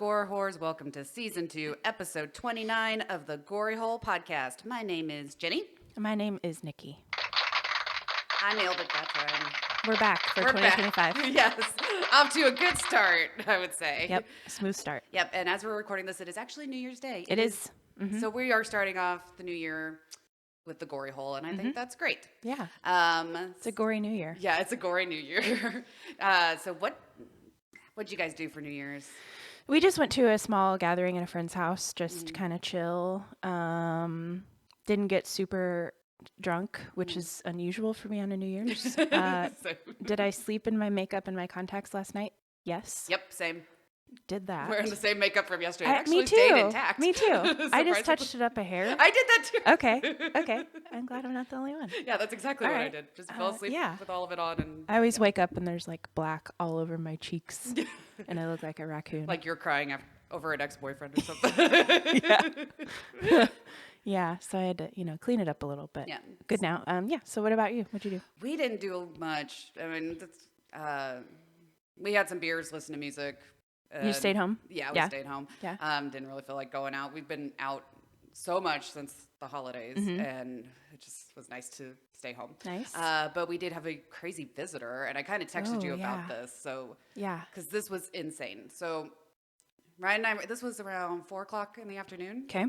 Gore Whores. Welcome to Season 2, Episode 29 of the Gory Hole Podcast. My name is Jenny. My name is Nikki. I nailed it that time. We're back for 2025. Back. Yes. Off to a good start, I would say. Yep. Smooth start. Yep. And as we're recording this, it is actually New Year's Day. It is. Mm-hmm. So we are starting off the new year with the Gory Hole, and I think that's great. Yeah. It's a gory new year. Yeah, it's a gory new year. So what'd you guys do for New Year's? We just went to a small gathering at a friend's house, just kind of chill. Didn't get super drunk, which is unusual for me on a New Year's. Did I sleep in my makeup and my contacts last night? Yes. Yep, same. Did that. Wearing the same makeup from yesterday. It Me actually too. stayed intact. Me too. I just touched it up a hair. I did that too. Okay. I'm glad I'm not the only one. Yeah, that's exactly what I did. Just fell asleep with all of it on. And I always wake up and there's like black all over my cheeks and I look like a raccoon. Like you're crying over an ex-boyfriend or something. Yeah, so I had to, clean it up a little, but good now. So what about you? What'd you do? We didn't do much. I mean, we had some beers, listened to music. You stayed home? Yeah, we stayed home. Yeah. Didn't really feel like going out. We've been out so much since the holidays, and it just was nice to stay home. Nice. But we did have a crazy visitor, and I kind of texted you about this. So because this was insane. So Ryan and I, this was around 4:00 in the afternoon. Okay.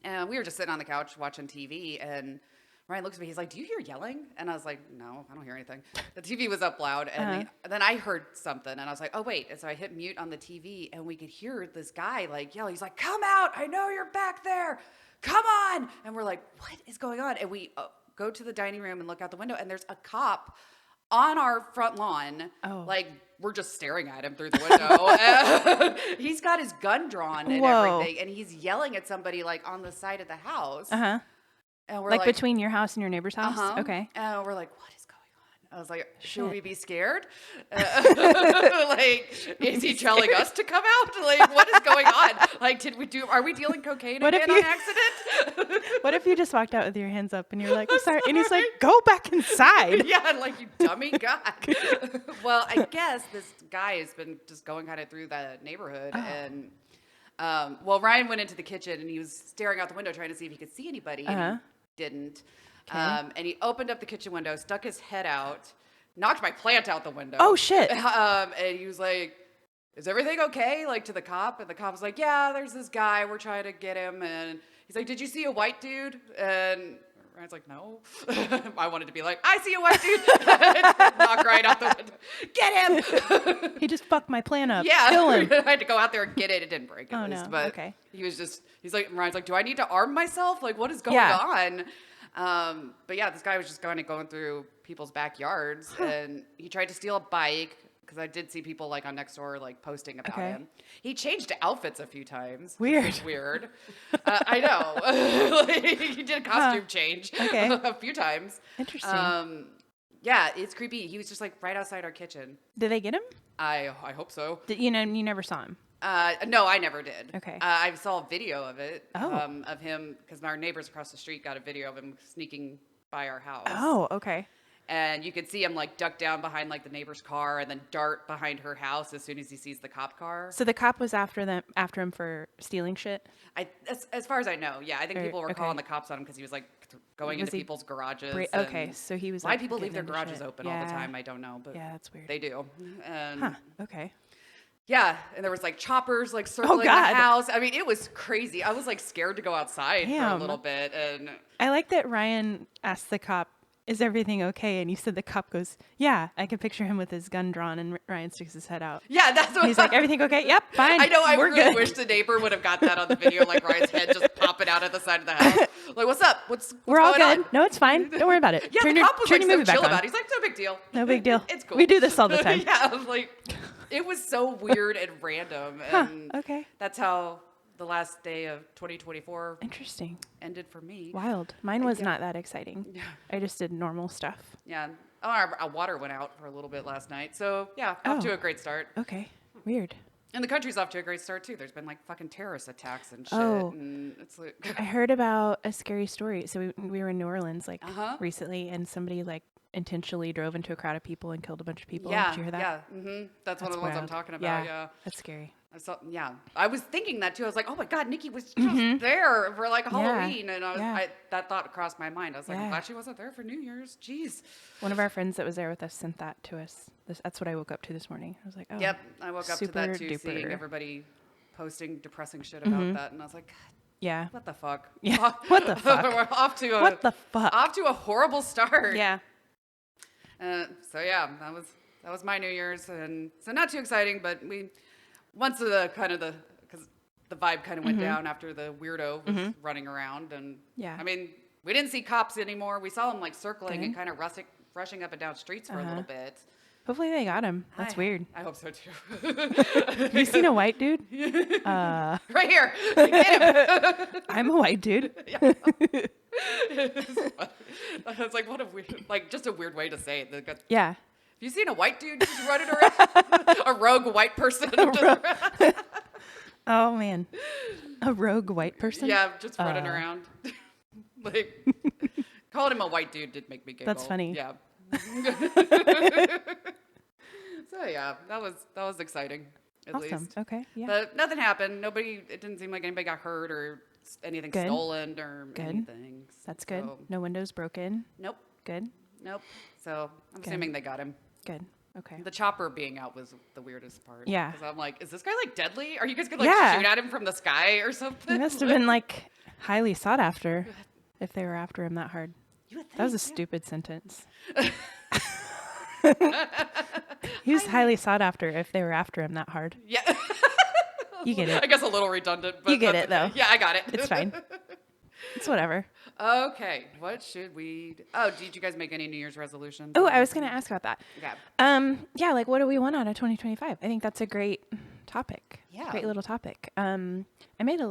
And we were just sitting on the couch watching TV, and Ryan looks at me. He's like, "Do you hear yelling?" And I was like, "No, I don't hear anything." The TV was up loud, and then I heard something, and I was like, "Oh wait!" And so I hit mute on the TV, and we could hear this guy like yell. He's like, "Come out! I know you're back there. Come on!" And we're like, "What is going on?" And we go to the dining room and look out the window, and there's a cop on our front lawn. Like we're just staring at him through the window. He's got his gun drawn and everything, and he's yelling at somebody like on the side of the house. And we're like between your house and your neighbor's house? Okay. And we're like, what is going on? I was like, should we be scared? Like, is he telling us to come out? Like, what is going on? Like, are we dealing cocaine again on accident? What if you just walked out with your hands up and you're like, I'm sorry. And he's like, go back inside. Yeah, like, you dummy God. Well, I guess this guy has been just going kind of through the neighborhood and Ryan went into the kitchen and he was staring out the window trying to see if he could see anybody. And he didn't. Okay. And he opened up the kitchen window, stuck his head out, knocked my plant out the window. Oh, shit. And he was like, is everything okay? Like to the cop. And the cop was like, yeah, there's this guy. We're trying to get him. And he's like, did you see a white dude? And Ryan's like, no. I wanted to be like, I see a white dude. Knock right out the window. Get him. He just fucked my plant up. Yeah. Kill him. I had to go out there and get it. It didn't break at least. No. But okay. He's like, Ryan's like, do I need to arm myself? Like, what is going on? But yeah, this guy was just kind of going through people's backyards and he tried to steal a bike. Because I did see people like on Nextdoor like posting about him. He changed outfits a few times. Weird. I know. Like, he did a costume change a few times. Interesting. Yeah, it's creepy. He was just like right outside our kitchen. Did they get him? I hope so. You never saw him? No, I never did. Okay. I saw a video of it. Of him because our neighbors across the street got a video of him sneaking by our house. Oh, okay. And you could see him like duck down behind like the neighbor's car and then dart behind her house as soon as he sees the cop car. So the cop was after him for stealing shit? As far as I know, yeah. I think people were calling the cops on him because he was like going into people's garages. So he was why like, people leave their garages open all the time, I don't know. But yeah, that's weird. They do. And okay. Yeah, and there was like choppers like circling the house. I mean, it was crazy. I was like scared to go outside for a little bit. And I like that Ryan asked the cop, is everything okay? And you said the cop goes, yeah. I can picture him with his gun drawn and Ryan sticks his head out. Yeah, that's what he's like, everything okay? Yep, fine. I know. I We're really good. wish the neighbor would have got that on the video, like Ryan's head just popping out at the side of the house. Like, what's up? What's We're all going good. on? No, it's fine. Don't worry about it. Yeah, the cop was like so chill about it. He's like, no big deal. No big deal. It's cool. We do this all the time. Yeah, I was like, it was so weird and random. And okay. That's how the last day of 2024 interesting ended for me. Wild. Mine was not that exciting. Yeah. I just did normal stuff. Yeah. Our water went out for a little bit last night. So, yeah, off to a great start. Okay. Weird. And the country's off to a great start, too. There's been, like, fucking terrorist attacks and shit. Oh. And it's like I heard about a scary story. So we were in New Orleans, like, recently, and somebody, like, intentionally drove into a crowd of people and killed a bunch of people. Yeah. Did you hear that? Yeah. Mm-hmm. That's one of the ones I'm talking about. Yeah. That's scary. So yeah, I was thinking that too. I was like, oh my God, Nikki was just there for like Halloween, and that thought crossed my mind. I was like, I'm glad she wasn't there for New Year's. Jeez. One of our friends that was there with us sent that to us. That's what I woke up to this morning. I was like, oh. Yep, I woke up to that too, seeing everybody posting depressing shit about that, and I was like, yeah, what the fuck? Yeah, what the fuck? We're off to a horrible start. Yeah. So yeah, that was my New Year's, and so not too exciting, but once because the vibe kind of went down after the weirdo was running around, and I mean, we didn't see cops anymore. We saw them like circling and kind of rushing up and down streets for a little bit. Hopefully they got him. That's weird. I hope so too. Have you seen a white dude? Right here. Get him. I'm a white dude. It's like what a weird, like just a weird way to say it. Yeah. Have you seen a white dude just running around? A rogue white person. Oh man, a rogue white person. Yeah, just running around. Like calling him a white dude did make me giggle. That's funny. Yeah. So yeah, that was exciting. At least. Okay. Yeah. But nothing happened. It didn't seem like anybody got hurt or anything stolen or anything. That's good. No windows broken. Nope. Good. Nope. So I'm assuming they got him. Good. Okay. The chopper being out was the weirdest part. Yeah. Because I'm like, is this guy like deadly? Are you guys gonna like shoot at him from the sky or something? He must have been like highly sought after if they were after him that hard. That was a stupid sentence. He was highly sought after if they were after him that hard. Yeah. You get it. I guess a little redundant, but you get it though. Yeah, I got it. It's fine. It's whatever. Okay. What should we did you guys make any New Year's resolutions? Oh, I was going to ask about that. Yeah. Yeah, like what do we want out of 2025? I think that's a great topic. Yeah. Great little topic. I made a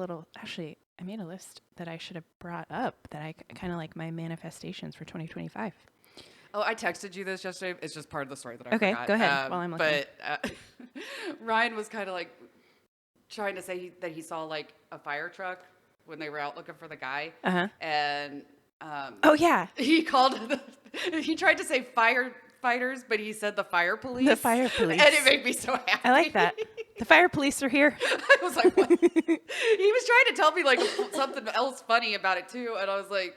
list that I should have brought up that I kind of like my manifestations for 2025. Oh, I texted you this yesterday. It's just part of the story that I forgot. Okay, go ahead while I'm looking. But Ryan was kind of like trying to say that he saw like a fire truck when they were out looking for the guy. And oh yeah, he tried to say firefighters, but he said the fire police. The fire police. And it made me so happy. I like that. The fire police are here. I was like, what? He was trying to tell me like something else funny about it too, and I was like,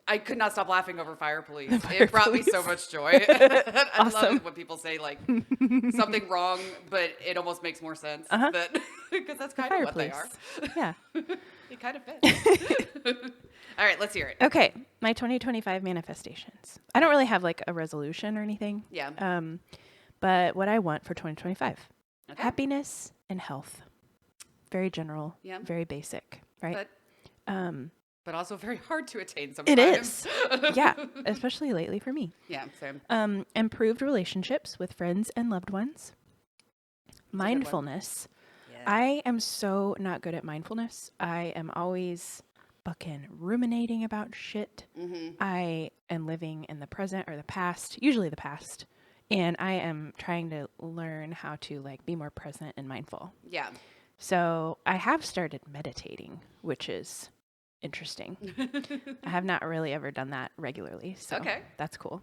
I could not stop laughing over fire police. It brought me so much joy. I Awesome. love it when people say like something wrong, but it almost makes more sense. Because that's kind of what police. they are. Yeah. It kind of fits. All right, let's hear it. Okay, my 2025 manifestations. I don't really have like a resolution or anything. Yeah. But what I want for 2025, Okay. happiness and health. Very general. Yeah. Very basic, right? But also very hard to attain sometimes. It is. Yeah, especially lately for me. Yeah, same. Improved relationships with friends and loved ones. Mindfulness. Yeah. I am so not good at mindfulness. I am always fucking ruminating about shit. I am living in the present or the past, usually the past. And I am trying to learn how to like be more present and mindful. Yeah. So I have started meditating, which is interesting. I have not really ever done that regularly. So that's cool.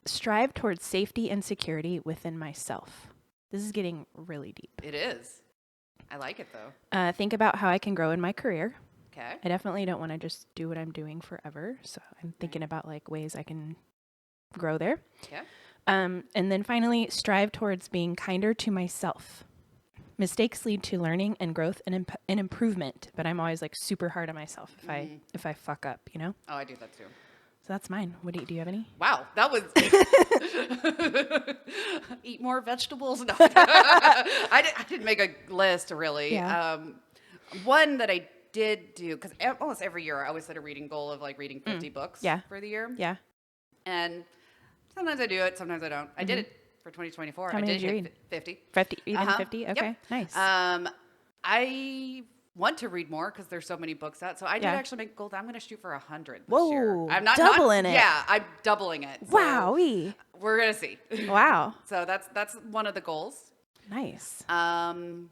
Strive towards safety and security within myself. This is getting really deep. It is. I like it though. Think about how I can grow in my career. Okay. I definitely don't want to just do what I'm doing forever. So I'm thinking about like ways I can grow there. Okay. And then finally, strive towards being kinder to myself. Mistakes lead to learning and growth and improvement, but I'm always like super hard on myself if I fuck up, you know? Oh, I do that too. So that's mine. Do you have any? Wow, that was eat more vegetables. No, I didn't make a list really. Yeah. One that I did do because almost every year I always set a reading goal of like reading 50 books for the year. Yeah. And sometimes I do it, sometimes I don't. I did it for 2024. How many I did you read? 50. 50? Even 50? Okay, yep. Nice. I want to read more because there's so many books out. So I did actually make a goal that I'm going to shoot for 100 this year. Whoa, I'm not doubling it. Yeah, I'm doubling it. So Wowee. We're going to see. Wow. So that's one of the goals. Nice. Man,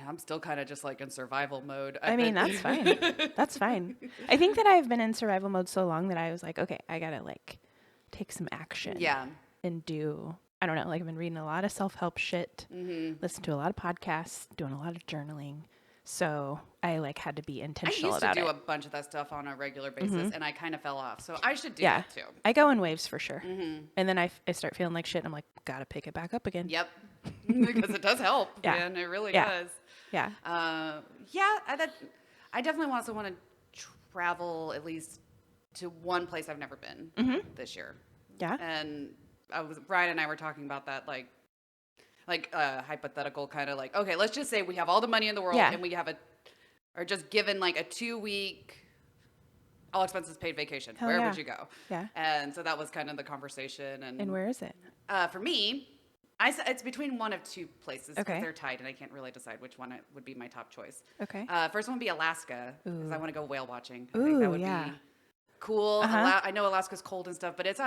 I'm still kind of just like in survival mode. I mean, that's fine. That's fine. I think that I've been in survival mode so long that I was like, okay, I got to like take some action. Yeah. And do I don't know, like I've been reading a lot of self-help shit, listening to a lot of podcasts, doing a lot of journaling. So I like had to be I intentional used to about do it. a bunch of that stuff on a regular basis, and I kind of fell off. So I should do Yeah. that too. I go in waves for sure. And then I start feeling like shit and I'm like, gotta pick it back up again. Yep, because it does help. Yeah. Man, it really Yeah. does. Yeah. Yeah, I definitely also want to travel at least to one place I've never been this year. Yeah. And Brian and I were talking about that, like hypothetical kind of like, okay, let's just say we have all the money in the world Yeah. and we have or just given like a 2-week all expenses paid vacation. Hell Where yeah. would you go? Yeah. And so that was kind of the conversation. And where is it? For me, it's between one of two places. Okay. They're tied, and I can't really decide which one would be my top choice. Okay. First one would be Alaska, because I want to go whale watching. I think Ooh, that would yeah. be cool. Uh-huh. I know Alaska's cold and stuff, but it's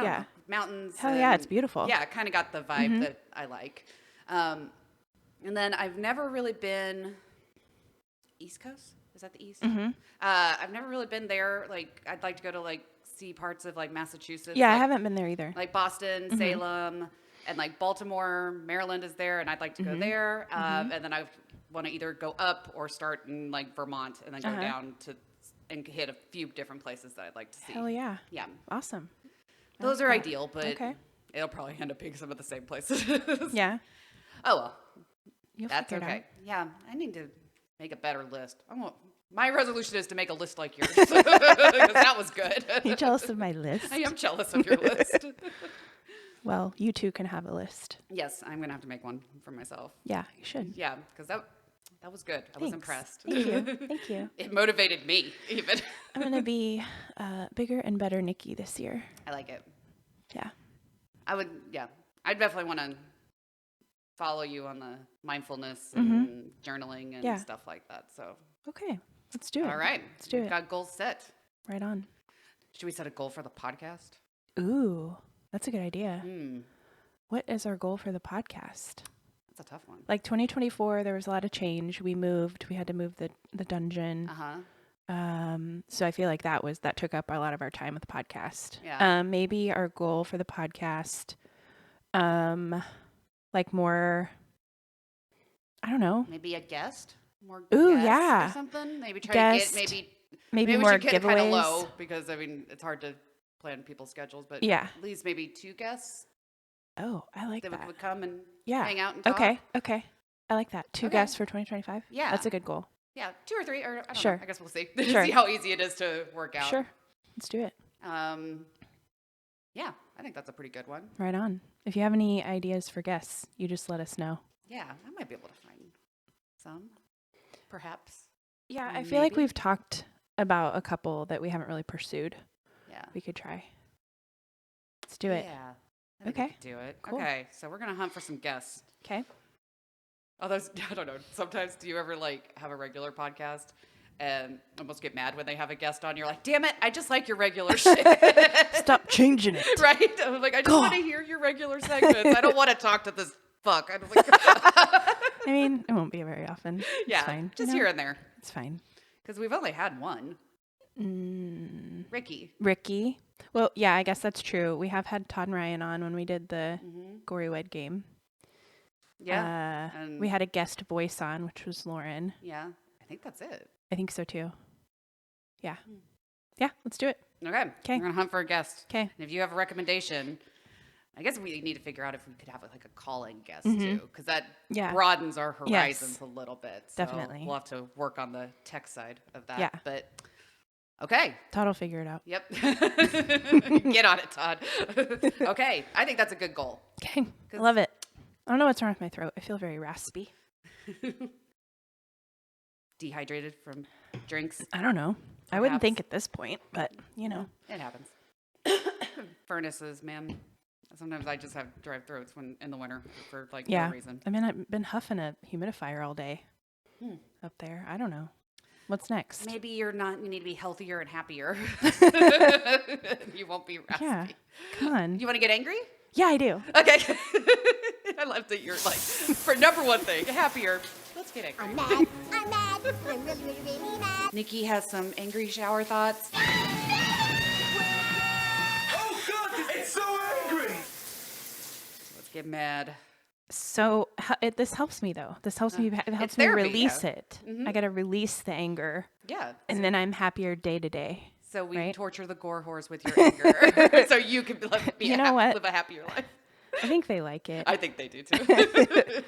mountains. Hell yeah, it's beautiful. Yeah, kind of got the vibe that I like. And then I've never really been East Coast. Is that the East? I've never really been there. Like, I'd like to go to like see parts of like Massachusetts. Yeah, like, I haven't been there either. like Boston, Salem, and like Baltimore, Maryland is there, and I'd like to go there. And then I want to either go up or start in like Vermont, and then go down to and hit a few different places that I'd like to see. Hell yeah. Yeah, Awesome. those are ideal, but Okay. it'll probably end up being some of the same places. Yeah. Oh well, You'll that's figure it okay. out. Yeah, I need to make a better list. My resolution is to make a list like yours, because that was good. You jealous of my list? I am jealous of your list. Well, you too can have a list. Yes, I'm gonna have to make one for myself. Yeah, you should. Yeah, because that was good. I was Thanks. impressed. Thank you. Thank you. It motivated me even. I'm going to be bigger and better Nikki this year. I like it. Yeah. I definitely want to follow you on the mindfulness and journaling and Yeah. stuff like that. So, Okay. Let's do it. all right. Let's do We've it. got goals set. Right on. Should we set a goal for the podcast? Ooh, that's a good idea. Hmm. What is our goal for the podcast? That's a tough one. Like 2024, there was a lot of change. We moved. We had to move the dungeon. So I feel like that took up a lot of our time with the podcast. Yeah. Maybe our goal for the podcast, like more, I don't know. Maybe a guest. More Ooh, guests yeah. or something. Maybe try Guest. to get Maybe we more should get it kind of giveaways. low because I mean it's hard to plan people's schedules, but Yeah. at least maybe 2 guests Oh, I like that that. would come and Yeah. hang out and talk. Okay. I like that. 2 Okay. guests for 2025. Yeah. That's a good goal. Yeah, 2 or 3, or I don't Sure. know. I guess we'll see. Sure. See how easy it is to work out. Sure. Let's do it. Yeah, I think that's a pretty good one. Right on. If you have any ideas for guests, you just let us know. Yeah, I might be able to find some, perhaps. Yeah, I feel like Maybe. we've talked about a couple that we haven't really pursued. Yeah. We could try. Let's do it. Yeah. I think we Okay. could do it. Cool. Okay, so we're gonna hunt for some guests. Okay. Although I don't know. Sometimes do you ever like have a regular podcast and almost get mad when they have a guest on? You're like, damn it, I just like your regular shit. Stop changing it. Right? I'm like, I just want to hear your regular segments. I don't want to talk to this fuck. I don't like I mean, it won't be very often. yeah, It's fine. just you know? here and there. It's fine. Because we've only had one. Ricky. Ricky. Well, yeah, I guess that's true. We have had Todd and Ryan on when we did the Gory Wed game. Yeah. And We had a guest voice on, which was Lauren. yeah, I think that's it. I think so too. Yeah. Yeah, let's do it. Okay. 'Kay. We're going to hunt for a guest. Okay. And if you have a recommendation, I guess we need to figure out if we could have like a call-in guest too, because that Yeah. broadens our horizons Yes. a little bit. So Definitely. we'll have to work on the tech side of that. Yeah. But okay. Todd will figure it out. Yep. Get on it, Todd. Okay. I think that's a good goal. Okay. I love it. I don't know what's wrong with my throat. I feel very raspy. Dehydrated from drinks. I don't know. I wouldn't Perhaps. think at this point, but you know. It happens. Furnaces, man. Sometimes I just have dry throats when in the winter for like Yeah. no reason. I mean, I've been huffing a humidifier all day up there. I don't know. What's next? Maybe you need to be healthier and happier. You won't be raspy. Yeah. Come on. You want to get angry? Yeah, I do. Okay. I love that you're like, for number one thing, happier. Let's get angry. I'm mad. I'm mad. I'm really, really, really mad. Nikki has some angry shower thoughts. Oh God, it's so angry! Let's Get mad. So this helps me though. This helps me. It helps It's me therapy, release yeah. it. I gotta release the anger, Yeah. and then I'm happier day to day. So we right? torture the gore horse with your anger, so you can You know what? live a happier life. I think they like it. I think they do too.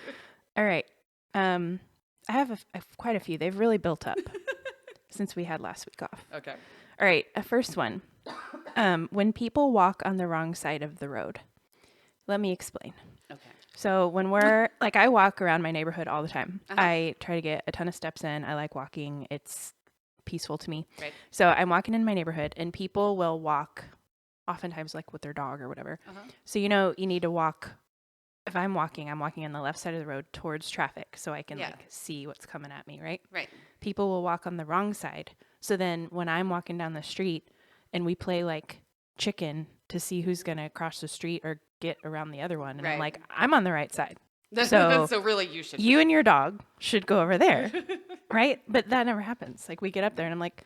All right. I have quite a few. They've really built up since we had last week off. Okay. All right. A first one. When people walk on the wrong side of the road. Let me explain. Okay. So when we're like, I walk around my neighborhood all the time. I try to get a ton of steps in. I like walking. It's peaceful to me. Right. So I'm walking in my neighborhood and people will walk oftentimes like with their dog or whatever. So, you need to walk. If I'm walking on the left side of the road towards traffic so I can like see what's coming at me. Right. Right. People will walk on the wrong side. So then when I'm walking down the street and we play like chicken to see who's going to cross the street or get around the other one. And I'm like, I'm on the right side. So really you should. You and your dog should go over there. Right? But that never happens. Like we get up there and I'm like,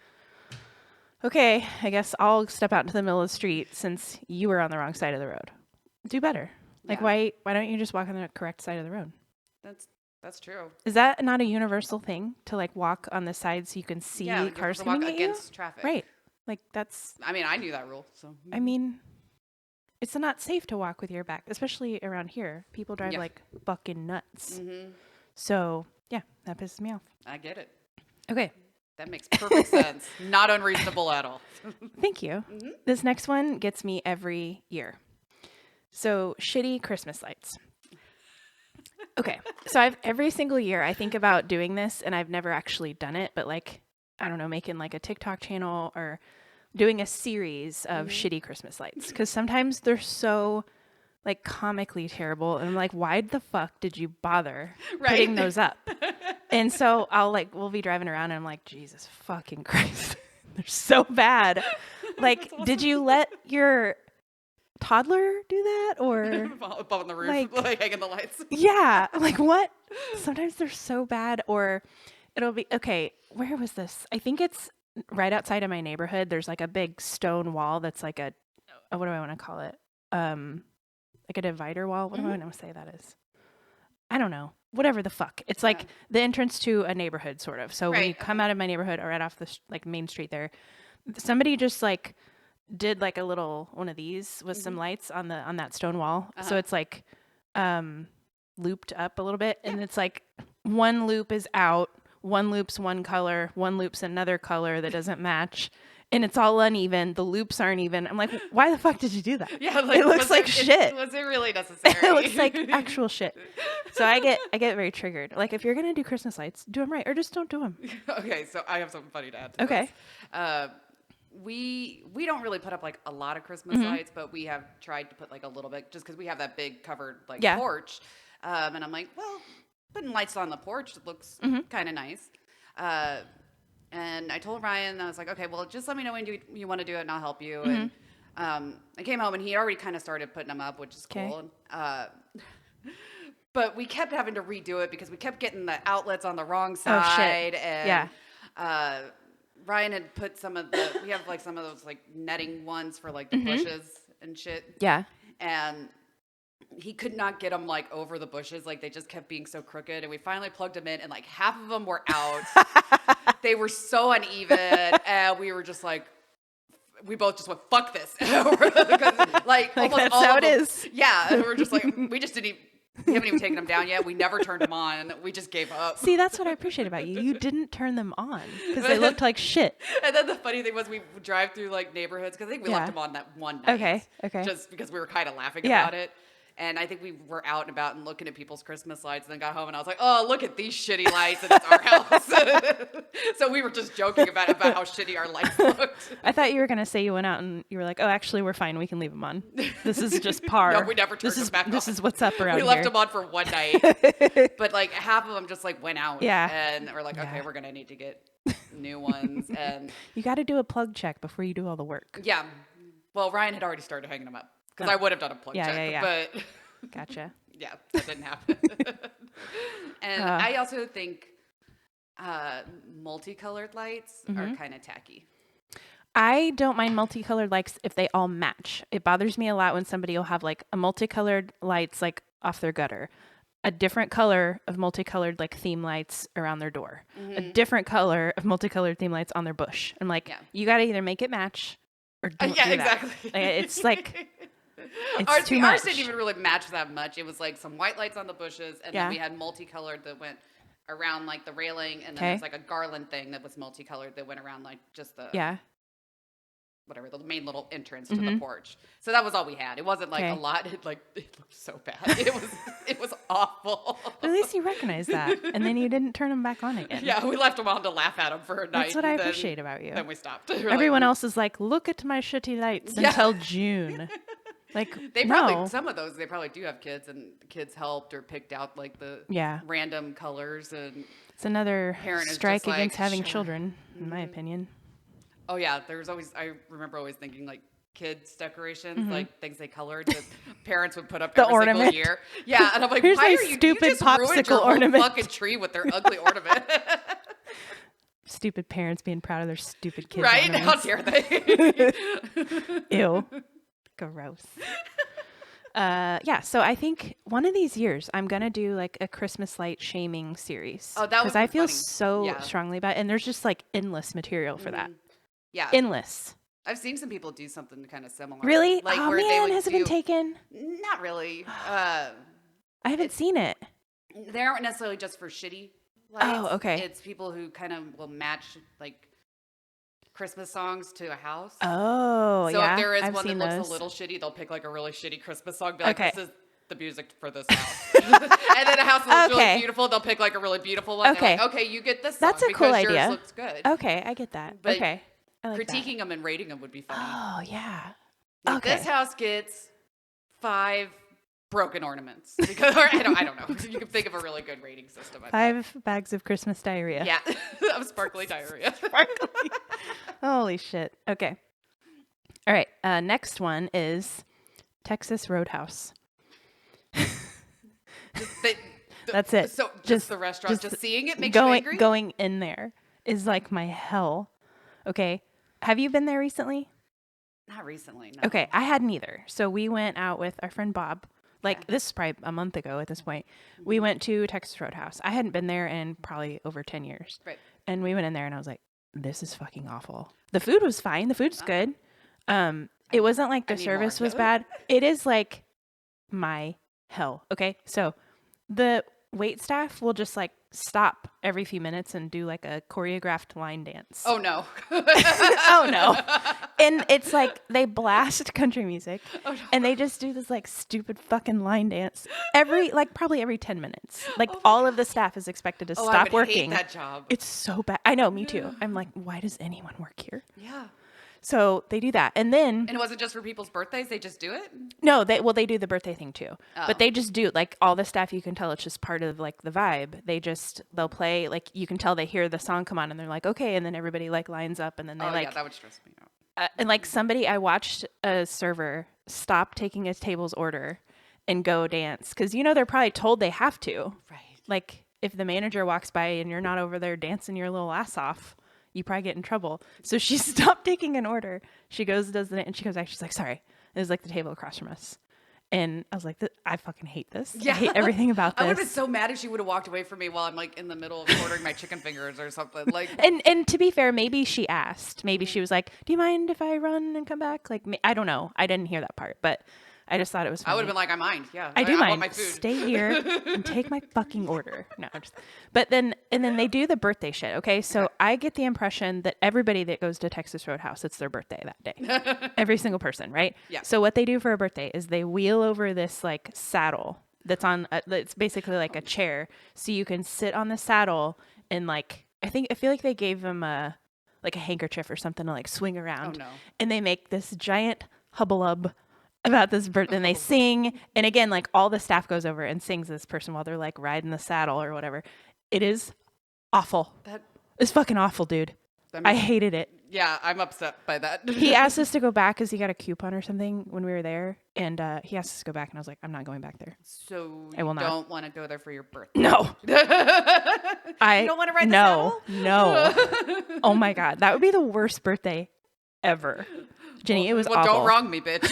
okay, I guess I'll step out into the middle of the street since you were on the wrong side of the road. Do better. Like why don't you just walk on the correct side of the road? That's true. Is that not a universal thing to like walk on the side so you can see cars coming at against you? traffic. Right. Like that's. I mean, I knew that rule. So. I mean, it's not safe to walk with your back, especially around here. People drive like bucking nuts. So yeah, that pisses me off. I get it. Okay. That makes perfect sense. Not unreasonable at all. Thank you. This next one gets me every year. So shitty Christmas lights. Okay. So every single year I think about doing this and I've never actually done it, but like, I don't know, making like a TikTok channel or doing a series of shitty Christmas lights. Because sometimes they're so like comically terrible. And I'm like, why the fuck did you bother putting those up? And so we'll be driving around and I'm like, Jesus fucking Christ. They're so bad. Like, awesome. Did you let your toddler do that or up on the roof, like hanging the lights? Yeah. Like what? Sometimes they're so bad or it'll be, okay, where was this? I think it's right outside of my neighborhood. There's like a big stone wall that's like what do I want to call it? Like a divider wall. What do I want to say that is? I don't know. Whatever the fuck. It's like the entrance to a neighborhood sort of. So when you come out of my neighborhood or right off the like main street there, somebody just like did like a little one of these with some lights on that stone wall. So it's like looped up a little bit and it's like one loop is out, one loop's one color, one loop's another color that doesn't match. And it's all uneven. The loops aren't even. I'm like, why the fuck did you do that? Yeah, like, it looks like shit. Was it really necessary? It looks like actual shit. So I get very triggered. Like if you're gonna do Christmas lights, do them right, or just don't do them. Okay, so I have something funny to add to this. We don't really put up like a lot of Christmas lights, but we have tried to put like a little bit just because we have that big covered like porch. And I'm like, well, putting lights on the porch looks kind of nice. And I told Ryan, I was like, okay, well, just let me know when you want to do it and I'll help you. And I came home and he already kind of started putting them up, which is cool. But we kept having to redo it because we kept getting the outlets on the wrong side. And Ryan had put we have like some of those like netting ones for like the bushes and shit. Yeah. And he could not get them like over the bushes. Like they just kept being so crooked. And we finally plugged them in and like half of them were out. They were so uneven. And we were just like, we both just went, fuck this. Because, like almost that's all how of it them, is. Yeah. And we're just like, we haven't even taken them down yet. We never turned them on. We just gave up. See, that's what I appreciate about you. You didn't turn them on because they looked like shit. And then the funny thing was we drive through like neighborhoods because I think we left them on that one night. Okay. Just because we were kind of laughing about it. And I think we were out and about and looking at people's Christmas lights and then got home and I was like, oh, look at these shitty lights and it's our house. So we were just joking about how shitty our lights looked. I thought you were going to say you went out and you were like, oh, actually, we're fine. We can leave them on. This is just par. No, we never turned them back on. This is what's up around here. We left them on for one night. But like half of them just like went out. Yeah. And we're like, okay, we're going to need to get new ones. And you got to do a plug check before you do all the work. Yeah. Well, Ryan had already started hanging them up. Because I would have done a plug check, but... Gotcha. Yeah, that didn't happen. And I also think multicolored lights are kind of tacky. I don't mind multicolored lights if they all match. It bothers me a lot when somebody will have like a multicolored lights like off their gutter, a different color of multicolored like theme lights around their door, a different color of multicolored theme lights on their bush. I'm like, you got to either make it match or don't do that. Exactly. It's like, it's ours, too much. Ours didn't even really match that much. It was like some white lights on the bushes, and then we had multicolored that went around like the railing, and then there's like a garland thing that was multicolored that went around like just the whatever, the main little entrance to the porch. So that was all we had. It wasn't like a lot. It looked so bad. It was awful. But at least you recognized that, and then you didn't turn them back on again. Yeah, we left them on to laugh at them for a night. That's what I appreciate about you. Then we stopped. Everyone else is like, look at my shitty lights until June. Like they probably some of those they probably do have kids, and the kids helped or picked out like the random colors, and it's another strike against having children, in my opinion. Oh yeah, I remember always thinking like kids decorations, like things they colored that parents would put up every ornament. single year. Yeah, and I'm like, here's why my are you stupid just ruined your popsicle ornament whole fucking tree with their ugly ornament? Stupid parents being proud of their stupid kids. Right? How dare they? Ew. Gross. So I think one of these years I'm gonna do like a Christmas light shaming series. Oh, that would be because I feel funny. so strongly about it, and there's just like endless material for that. Yeah, endless. I've seen some people do something kind of similar. Really? Like oh where man, has it been taken? Not really. I haven't seen it. They aren't necessarily just for shitty lights. Oh, okay. It's people who kind of will match like Christmas songs to a house. Oh, so yeah. if there is I've one that seen looks those. a little shitty, they'll pick like a really shitty Christmas song. Be like, this is the music for this house. And then a house that looks really beautiful, they'll pick like a really beautiful one. Okay. Like, okay, you get this song. That's a cool because idea. Yours looks good. Okay, I get that. But okay. I like critiquing them and rating them would be funny. Oh, yeah. Like, this house gets 5 broken ornaments. Because, or, I don't know. You can think of a really good rating system. 5 bags of Christmas diarrhea. Yeah, of sparkly diarrhea. Sparkly. Holy shit. Okay. All right. Next one is Texas Roadhouse. That's it. So just the restaurant, just seeing it makes you you angry? Going in there is like my hell. Okay. Have you been there recently? Not recently, no. Okay, I hadn't either. So we went out with our friend Bob. Like, this is probably a month ago at this point. We went to Texas Roadhouse. I hadn't been there in probably over 10 years. Right. And we went in there and I was like, this is fucking awful. The food was fine. The food's good. It wasn't like the service was bad. It is like my hell. Okay. So the wait staff will just like stop every few minutes and do like a choreographed line dance. Oh no. Oh no. And it's like they blast country music and they just do this like stupid fucking line dance probably every 10 minutes. Like all of the staff is expected to stop I would working. hate that job. It's so bad. I know, me too. I'm like, why does anyone work here? Yeah. So they do that. And then And it wasn't just for people's birthdays, they just do it? no, they do the birthday thing too. But they just do like all the staff, you can tell it's just part of like the vibe. They'll play, like you can tell they hear the song come on and they're like, okay, and then everybody like lines up and then they yeah, that would stress me out. And like I watched a server stop taking his table's order and go dance because they're probably told they have to. Right. Like if the manager walks by and you're not over there dancing your little ass off, you probably get in trouble. So she stopped taking an order. She goes, does it, and she goes back. She's like, sorry. It was like the table across from us. And I was like, I fucking hate this. Yeah. I hate everything about this. I would have been so mad if she would have walked away from me while I'm like in the middle of ordering my chicken fingers or something. Like, and to be fair, maybe she asked. Maybe she was like, do you mind if I run and come back? Like, I don't know. I didn't hear that part, but I just thought it was funny. I would have been like, I mind. Yeah. I do mind. mind. Want my food. Stay here and take my fucking order. No, but then they do the birthday shit. Okay. So I get the impression that everybody that goes to Texas Roadhouse, it's their birthday that day. Every single person. Right. Yeah. So what they do for a birthday is they wheel over this like saddle that's it's basically like a chair. So you can sit on the saddle and like, I feel like they gave them a handkerchief or something to like swing around. Oh no. And they make this giant hubbub about this bird, and they sing, and again, like all the staff goes over and sings this person while they're like riding the saddle or whatever. It is awful. It's fucking awful, dude. I hated it. Yeah, I'm upset by that. He asked us to go back because he got a coupon or something when we were there, and he asked us to go back, and I was like, I'm not going back there. So I will not. Don't want to go there for your birthday? No. You don't want to ride the saddle? No. Oh my god, that would be the worst birthday ever. Jenny, it was well, awful. don't wrong me, bitch.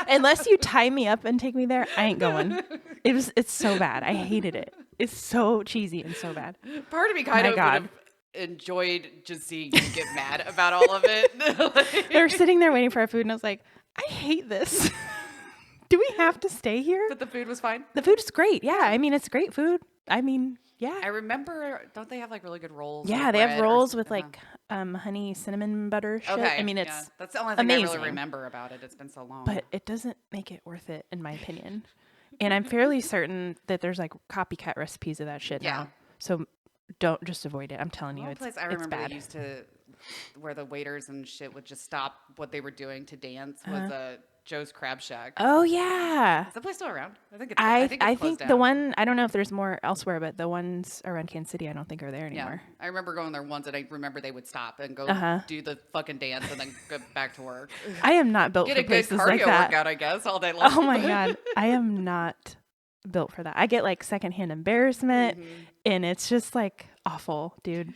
Unless you tie me up and take me there, I ain't going. It's so bad. I hated it. It's so cheesy and so bad. Part of me kind of would have enjoyed just seeing you get mad about all of it. They were sitting there waiting for our food, and I was like, I hate this. Do we have to stay here? But the food was fine. The food is great. Yeah, I mean, it's great food. I mean, yeah. I remember, don't they have like really good rolls? Yeah, they have rolls with like honey cinnamon butter shit. Okay. I mean, it's that's the only thing I amazing. really remember about it. It's been so long. But it doesn't make it worth it, in my opinion. And I'm fairly certain that there's like copycat recipes of that shit now. So don't just avoid it. I'm telling you, One it's place I it's remember bad. they used to, where the waiters and shit would just stop what they were doing to dance was Joe's Crab Shack. Oh yeah. Is that place still around? I think I closed think down. the one, I don't know if there's more elsewhere, but the ones around Kansas City I don't think are there Yeah, anymore. I remember going there once, and I remember they would stop and go do the fucking dance, and then go back to work. I am not built Get for a good places cardio like that. workout, I guess, all day long. Oh my god, I am not built for that. I get like secondhand embarrassment, and it's just like awful, dude.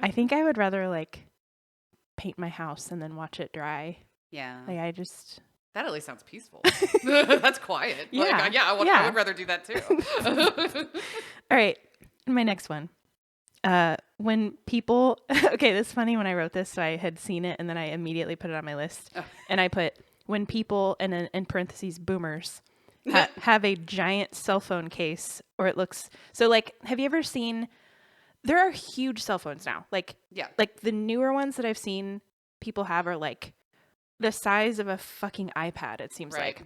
I think I would rather like paint my house and then watch it dry. Yeah, Like I just. that at least sounds peaceful. That's quiet. Yeah, Like, I would rather do that too. All right, my next one. When people, okay, this is funny. When I wrote this, so I had seen it, and then I immediately put it on my list, and I put when people, and then in parentheses, boomers, have a giant cell phone case, or it looks so. Like, have you ever seen? There are huge cell phones now. Like the newer ones that I've seen people have are like the size of a fucking iPad. It seems like.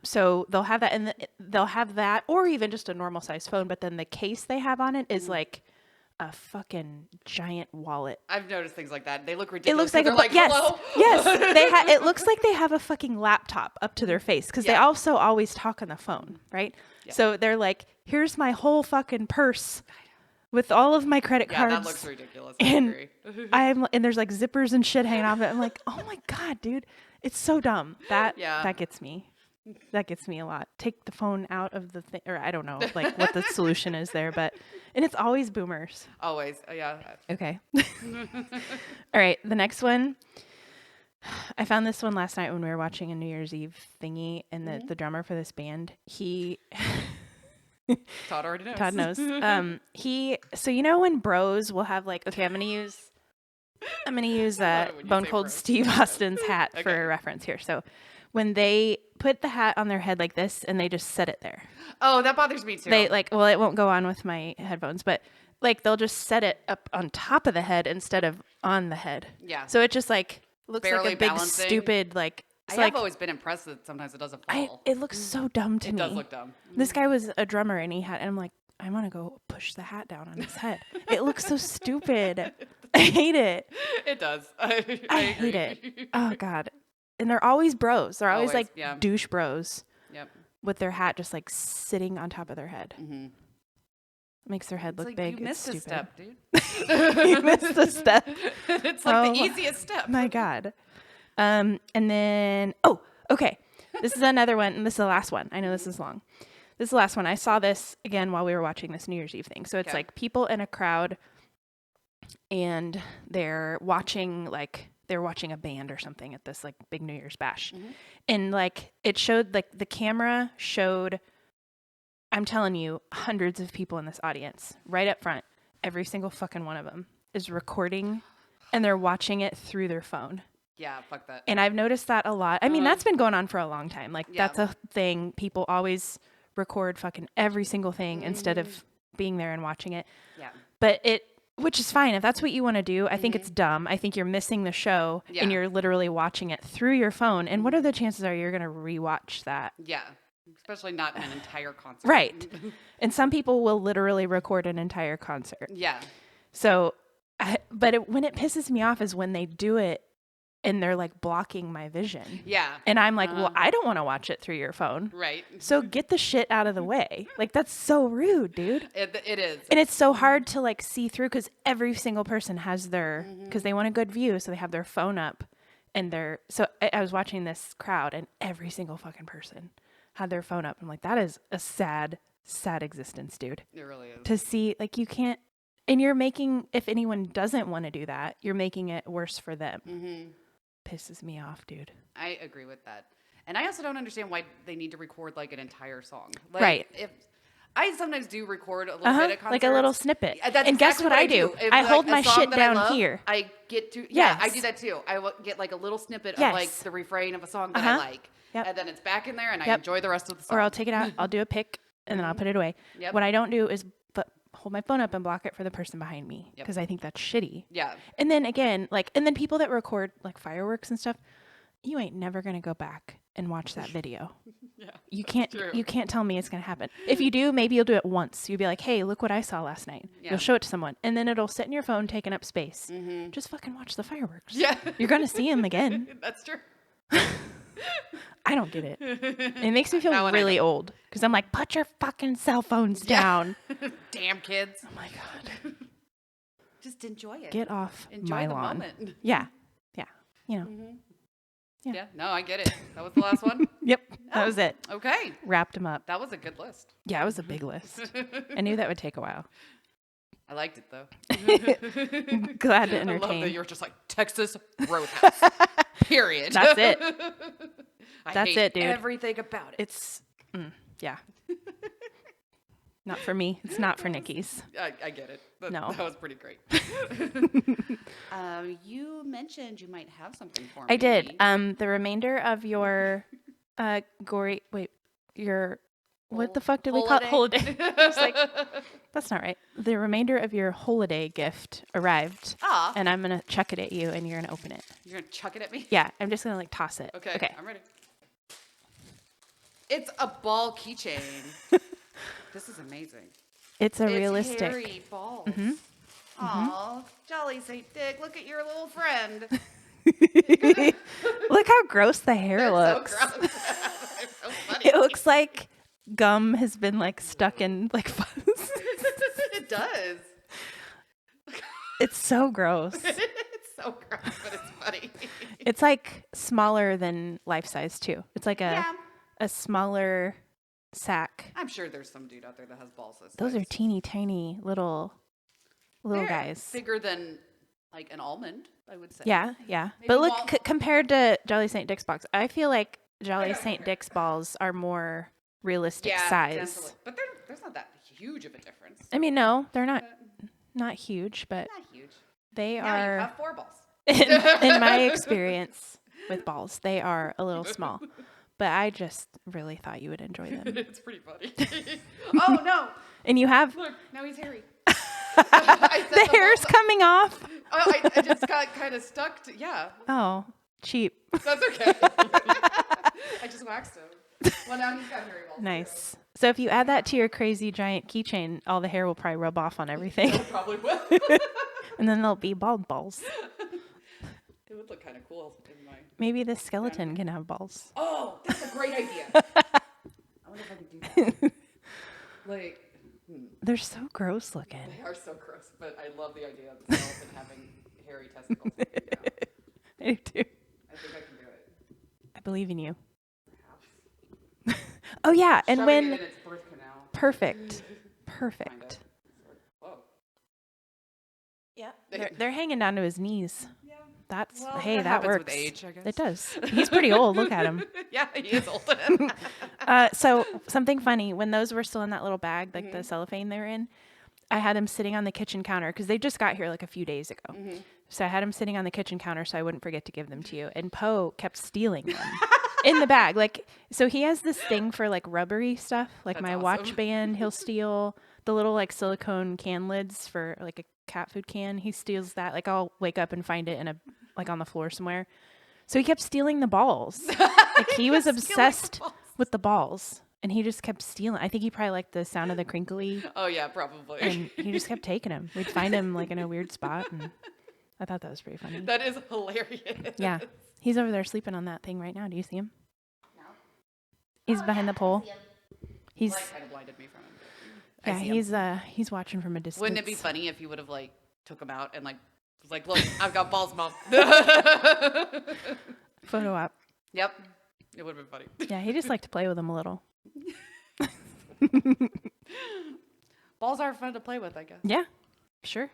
So they'll have that, and they'll have that, or even just a normal size phone. But then the case they have on it is like a fucking giant wallet. I've noticed things like that. They look ridiculous. It looks like they're yes, hello? yes. It looks like they have a fucking laptop up to their face because they also always talk on the phone, right? Yeah. So they're like, "Here's my whole fucking purse with all of my credit cards." Yeah, that looks ridiculous. I agree. And there's like zippers and shit hanging off it. I'm like, oh my god, dude, it's so dumb. That gets me. That gets me a lot. Take the phone out of the thing, or I don't know, like what the solution is there, and it's always boomers. Always, yeah. Okay. All right, the next one. I found this one last night when we were watching a New Year's Eve thingy, and the drummer for this band, Todd already knows. Todd knows. So you know when bros will have like, okay, I'm gonna use Bone Cold Steve Austin's hat for a reference here. So when they put the hat on their head like this and they just set it there. Oh, that bothers me too. They it won't go on with my headphones, but like they'll just set it up on top of the head instead of on the head. Yeah. So it just like looks barely like a big balancing. Stupid like. I have always been impressed that sometimes it doesn't fall. It looks so dumb to me. It does look dumb. This guy was a drummer and I'm like, I'm gonna go push the hat down on his head. It looks so stupid. I hate it. It does. I hate it. Oh god. And they're always bros. They're always like douche bros. Yep. With their hat just like sitting on top of their head. Mm-hmm. Makes their head look like big. You missed a step, dude. You missed a step. It's like the easiest step. My god. And then okay. This is another one, and this is the last one. I know this is long. This is the last one. I saw this again while we were watching this New Year's Eve thing. So it's like people in a crowd, and they're watching a band or something at this like big New Year's bash. Mm-hmm. And like it showed, like the camera showed, I'm telling you, hundreds of people in this audience right up front. Every single fucking one of them is recording, and they're watching it through their phone. Yeah, fuck that. And I've noticed that a lot. I mean, that's been going on for a long time. Like that's a thing. People always record fucking every single thing instead of being there and watching it. Yeah. But which is fine. If that's what you want to do, I think it's dumb. I think you're missing the show and you're literally watching it through your phone. And what are the chances are you're going to rewatch that? Yeah. Especially not an entire concert. Right. And some people will literally record an entire concert. Yeah. So, when it pisses me off is when they do it and they're like blocking my vision. Yeah. And I'm like, well, I don't want to watch it through your phone. Right. So get the shit out of the way. Like, that's so rude, dude. It is. And it's so hard to like see through because every single person has because they want a good view. So they have their phone up and so I was watching this crowd and every single fucking person had their phone up. I'm like, that is a sad, sad existence, dude. It really is. To see, like, you can't, And you're making, if anyone doesn't want to do that, you're making it worse for them. Pisses me off, dude. I agree with that. And I also don't understand why they need to record like an entire song. Like, Right. If I sometimes do record a little bit at concerts. Like a little snippet. That's and guess exactly what I do? If, I like, hold a my song shit that I down love, here. I get to, Yes. I do that too. Get like a little snippet of Yes. like the refrain of a song that I like. Yep. And then it's back in there and I Yep. enjoy the rest of the song. Or I'll take it out, I'll do a pick, and then I'll put it away. Yep. What I don't do is hold my phone up and block it for the person behind me Yep. because I think that's shitty. Yeah. And then again, and then people that record like fireworks and stuff, you ain't never gonna go back and watch that video. Yeah. You can't. true. You can't tell me it's gonna happen. If you do, maybe you'll do it once. You'll be like, "Hey, look what I saw last night." Yeah. You'll show it to someone, and then it'll sit in your phone, taking up space. Just fucking watch the fireworks. Yeah. You're gonna see them again. That's true. I don't get it. It makes me feel That one I really don't. old because I'm like, put your fucking cell phones down. Damn kids. Oh my god. Just enjoy it. Get off Enjoy my the lawn. moment. Yeah. Yeah. You know. Yeah. No, I get it. That was the last one. Yep. That was it. Okay. Wrapped them up. That was a good list. Yeah, it was a big list. I knew that would take a while. I liked it though. Glad to I love entertain. that you were just like Texas Roadhouse. Period. That's it. I That's hate it, dude. everything about it. It's, yeah. Not for me. It's not for Nikki's. I get it. No. That was pretty great. You mentioned you might have something for me. I did. The remainder of your gory, your, what the fuck did we call it? Holiday. I was like, that's not right. The remainder of your holiday gift arrived. Ah. And I'm going to chuck it at you and you're going to open it. You're going to chuck it at me? Yeah. I'm just going to like toss it. Okay. I'm ready. It's a ball keychain. This is amazing. It's a It's realistic. hairy balls. Aw, jolly St. Dick, look at your little friend. Look how gross the hair They're looks. so gross. They're so funny. It looks like gum has been like stuck in like fuzz. It does. It's so gross. It's so gross, but it's funny. It's like smaller than life size too. It's like Yeah. a smaller sack. I'm sure there's some dude out there that has balls this Those size. are teeny tiny little They're guys. bigger than like an almond, I would say. Yeah, yeah. Maybe But look, small. compared to Jolly St. Dick's box, I feel like Jolly St. Dick's balls are more realistic Yeah, size. definitely. But there's not that huge of a difference. I mean, no, they're not huge, but Not huge. they Now you are. have 4 balls. in my experience with balls, they are a little small. But I just really thought you would enjoy them. It's pretty funny. Oh no! And you have Look, now he's hairy. the hair's coming off. Oh, I just got kind of stuck to, yeah. Oh, cheap. That's okay. I just waxed him. Well, now he's got hairy balls. Nice. So if you add that to your crazy giant keychain, all the hair will probably rub off on everything. Too. Probably will. And then they'll be bald balls. It would look kind of cool in my... Maybe this skeleton can have balls. Oh, that's a great idea. I wonder if I could do that. Like, They're so gross looking. they are so gross, but I love the idea of the skeleton having hairy testicles. Yeah. I do too. I think I can do it. I believe in you. Perhaps. Oh yeah, and Shoving when it in its birth canal. perfect. Kind Perfect. of. Whoa. Yeah. They're hanging down to his knees. Yeah. That's Well, hey, that that happens works. with age, I guess. It does. He's pretty old. Look at him. Yeah, he is old. So something funny when those were still in that little bag, like Mm-hmm. the cellophane they were in, I had him sitting on the kitchen counter because they just got here like a few days ago. Mm-hmm. So I had him sitting on the kitchen counter so I wouldn't forget to give them to you. And Poe kept stealing them in the bag. Like, so he has this thing for like rubbery stuff, like That's my awesome. watch band. He'll steal the little like silicone can lids for like a cat food can. He steals that. Like I'll wake up and find it in a like on the floor somewhere. So he kept stealing the balls. Like he was kept stealing the obsessed balls. with the balls. And he just kept stealing. I think he probably liked the sound of the crinkly. Oh, yeah, probably. And he just kept taking them. We'd find him like in a weird spot. And I thought that was pretty funny. That is hilarious. Yeah. He's over there sleeping on that thing right now. Do you see him? No. He's behind the pole. He's Light kind of blinded me from him. I yeah, see him. he's watching from a distance. Wouldn't it be funny if you would have like took him out and like was like, look, I've got balls, mom. Photo op. Yep. It would have been funny. Yeah, he just liked to play with them a little. Balls are fun to play with, I guess. Yeah. Sure.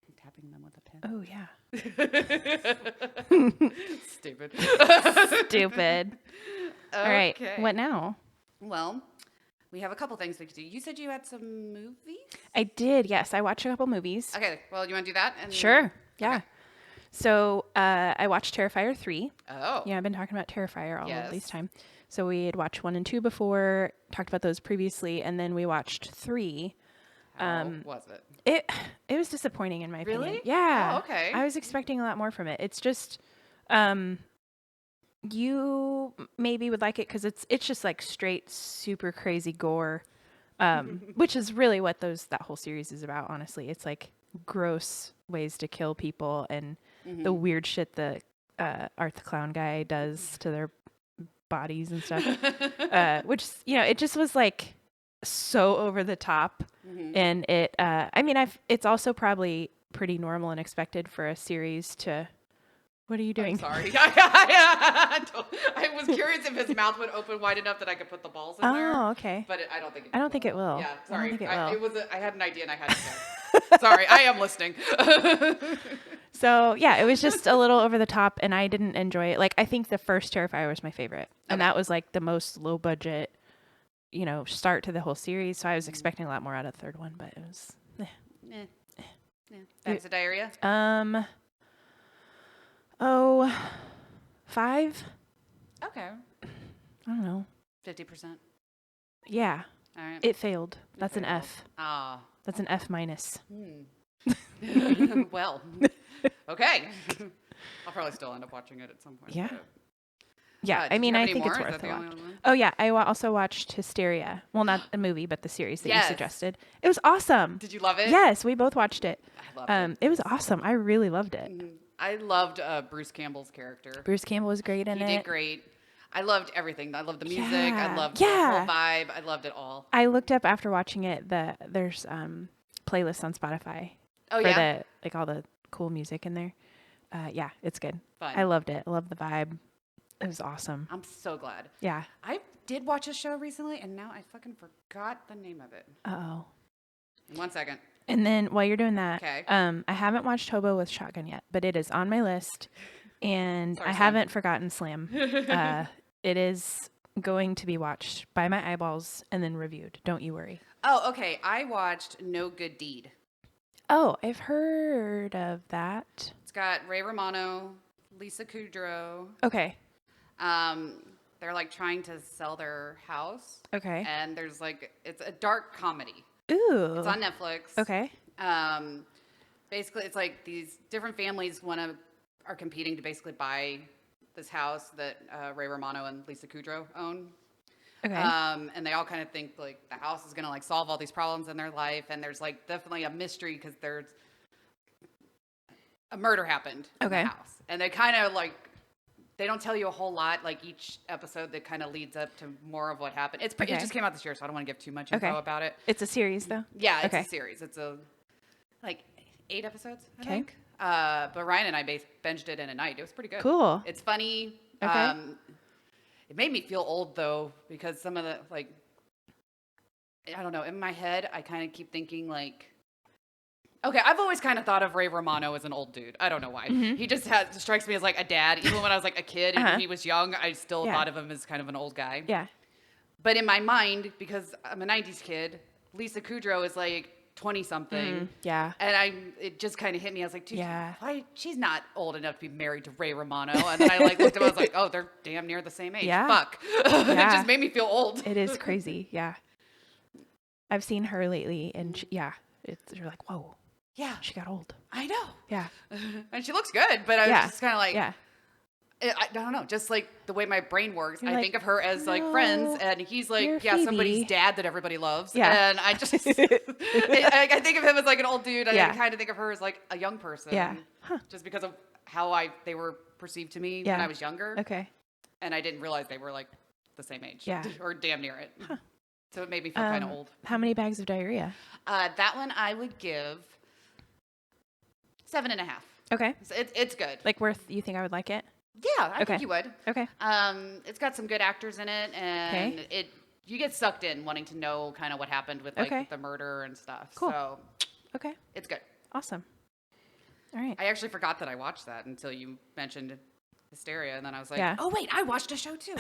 I'm tapping them with a pen. Oh, yeah. Stupid. Stupid. All right. Okay. What now? Well, we have a couple things we could do. You said you had some movies? I did. Yes. I watched a couple movies. Okay. Well, you want to do that? And Sure. Yeah. Okay. So I watched Terrifier 3. Oh. Yeah, I've been talking about Terrifier all of this Yes. time. So we had watched 1 and 2 before, talked about those previously, and then we watched 3. How was it? It was disappointing in my opinion. Really? Yeah. Oh, okay. I was expecting a lot more from it. It's just you maybe would like it because it's just like straight super crazy gore, which is really what that whole series is about. Honestly, it's like gross ways to kill people and the weird shit that Art the Clown guy does to their bodies and stuff, which it just was like so over the top, and it it's also probably pretty normal and expected for a series to. What are you doing? I'm sorry. I was curious if his mouth would open wide enough that I could put the balls in there. Oh, okay. But I don't think it I don't think it will. Yeah, I sorry. don't think it will. I had an idea and I had to go. Sorry, I am listening. So, yeah, it was just a little over the top, and I didn't enjoy it. Like, I think the first Terrifier was my favorite, and that was, like, the most low-budget, start to the whole series, so I was expecting a lot more out of the third one, but it was... Back to diarrhea? 5? Okay. I don't know. 50%. Yeah, All right. it failed. That's an failed. F. Ah. That's an F minus. Well, okay. I'll probably still end up watching it at some point. Yeah. but- Yeah, did I mean, you have I any think it's more? Is worth that a the watch. only one? Oh, yeah, I also watched Hysteria. Well, not a movie, but the series that Yes. you suggested. It was awesome. Did you love it? Yes, we both watched it. I loved it. It was awesome. I really loved it. I loved Bruce Campbell's character. Bruce Campbell was great in He it. did great. I loved everything. I loved the music. Yeah. I loved Yeah. the whole vibe. I loved it all. I looked up after watching it. There's playlists on Spotify Oh, for yeah? all the cool music in there. Yeah, it's good. Fun. I loved it. I loved the vibe. It was awesome. I'm so glad. Yeah. I did watch a show recently, and now I fucking forgot the name of it. Uh-oh. In 1 second. And then while you're doing that, Okay. I haven't watched Hobo with Shotgun yet, but it is on my list, and Sorry, I Slam. haven't forgotten Slam. It is going to be watched by my eyeballs and then reviewed. Don't you worry. Oh, okay. I watched No Good Deed. Oh, I've heard of that. It's got Ray Romano, Lisa Kudrow. Okay. They're like trying to sell their house. Okay. And there's it's a dark comedy. Ooh. It's on Netflix. Okay. Basically, it's like these different families are competing to basically buy this house that Ray Romano and Lisa Kudrow own. Okay. And they all kind of think like the house is gonna solve all these problems in their life, and there's definitely a mystery because there's a murder happened in Okay. the house, and they kind of they don't tell you a whole lot. Each episode that kind of leads up to more of what happened. It Okay. just came out this year, so I don't want to give too much info Okay. about it. It's a series, though? Yeah, it's Okay. a series. It's 8 episodes, I Okay. think. But Ryan and I binged it in a night. It was pretty good. Cool. It's funny. Okay. It made me feel old though, because some of the I don't know. In my head, I kind of keep thinking okay, I've always kind of thought of Ray Romano as an old dude. I don't know why. He just strikes me as a dad. Even when I was a kid and he was young, I still Yeah. thought of him as kind of an old guy. Yeah. But in my mind, because I'm a 90s kid, Lisa Kudrow is 20-something. Yeah. And it just kind of hit me. I was like, dude, Yeah. why? She's not old enough to be married to Ray Romano. And then I looked at him, I was like, oh, they're damn near the same age. Yeah. Fuck. It Yeah. just made me feel old. It is crazy. Yeah. I've seen her lately, and you're like, whoa, Yeah, she got old. I know. Yeah. And she looks good, but I was Yeah. just kind of Yeah. I don't know, just the way my brain works. You're I like, think of her as no, friends, and he's you're somebody's Phoebe. dad that everybody loves. Yeah. And I just, I think of him as an old dude, and Yeah. I kind of think of her as a young person. Yeah. Huh. Just because of how they were perceived to me when Yeah. I was younger. Okay. And I didn't realize they were the same age. Yeah. Or damn near it. So it made me feel kind of old. How many bags of diarrhea? That one I would give 7.5. Okay. So it's good. You think I would like it? Yeah, I Okay. think you would. Okay. It's got some good actors in it, and you get sucked in wanting to know kind of what happened with Okay. the murder and stuff. Cool. So Okay. It's good. Awesome. All right. I actually forgot that I watched that until you mentioned Hysteria, and then I was like, Yeah. oh wait, I watched a show too.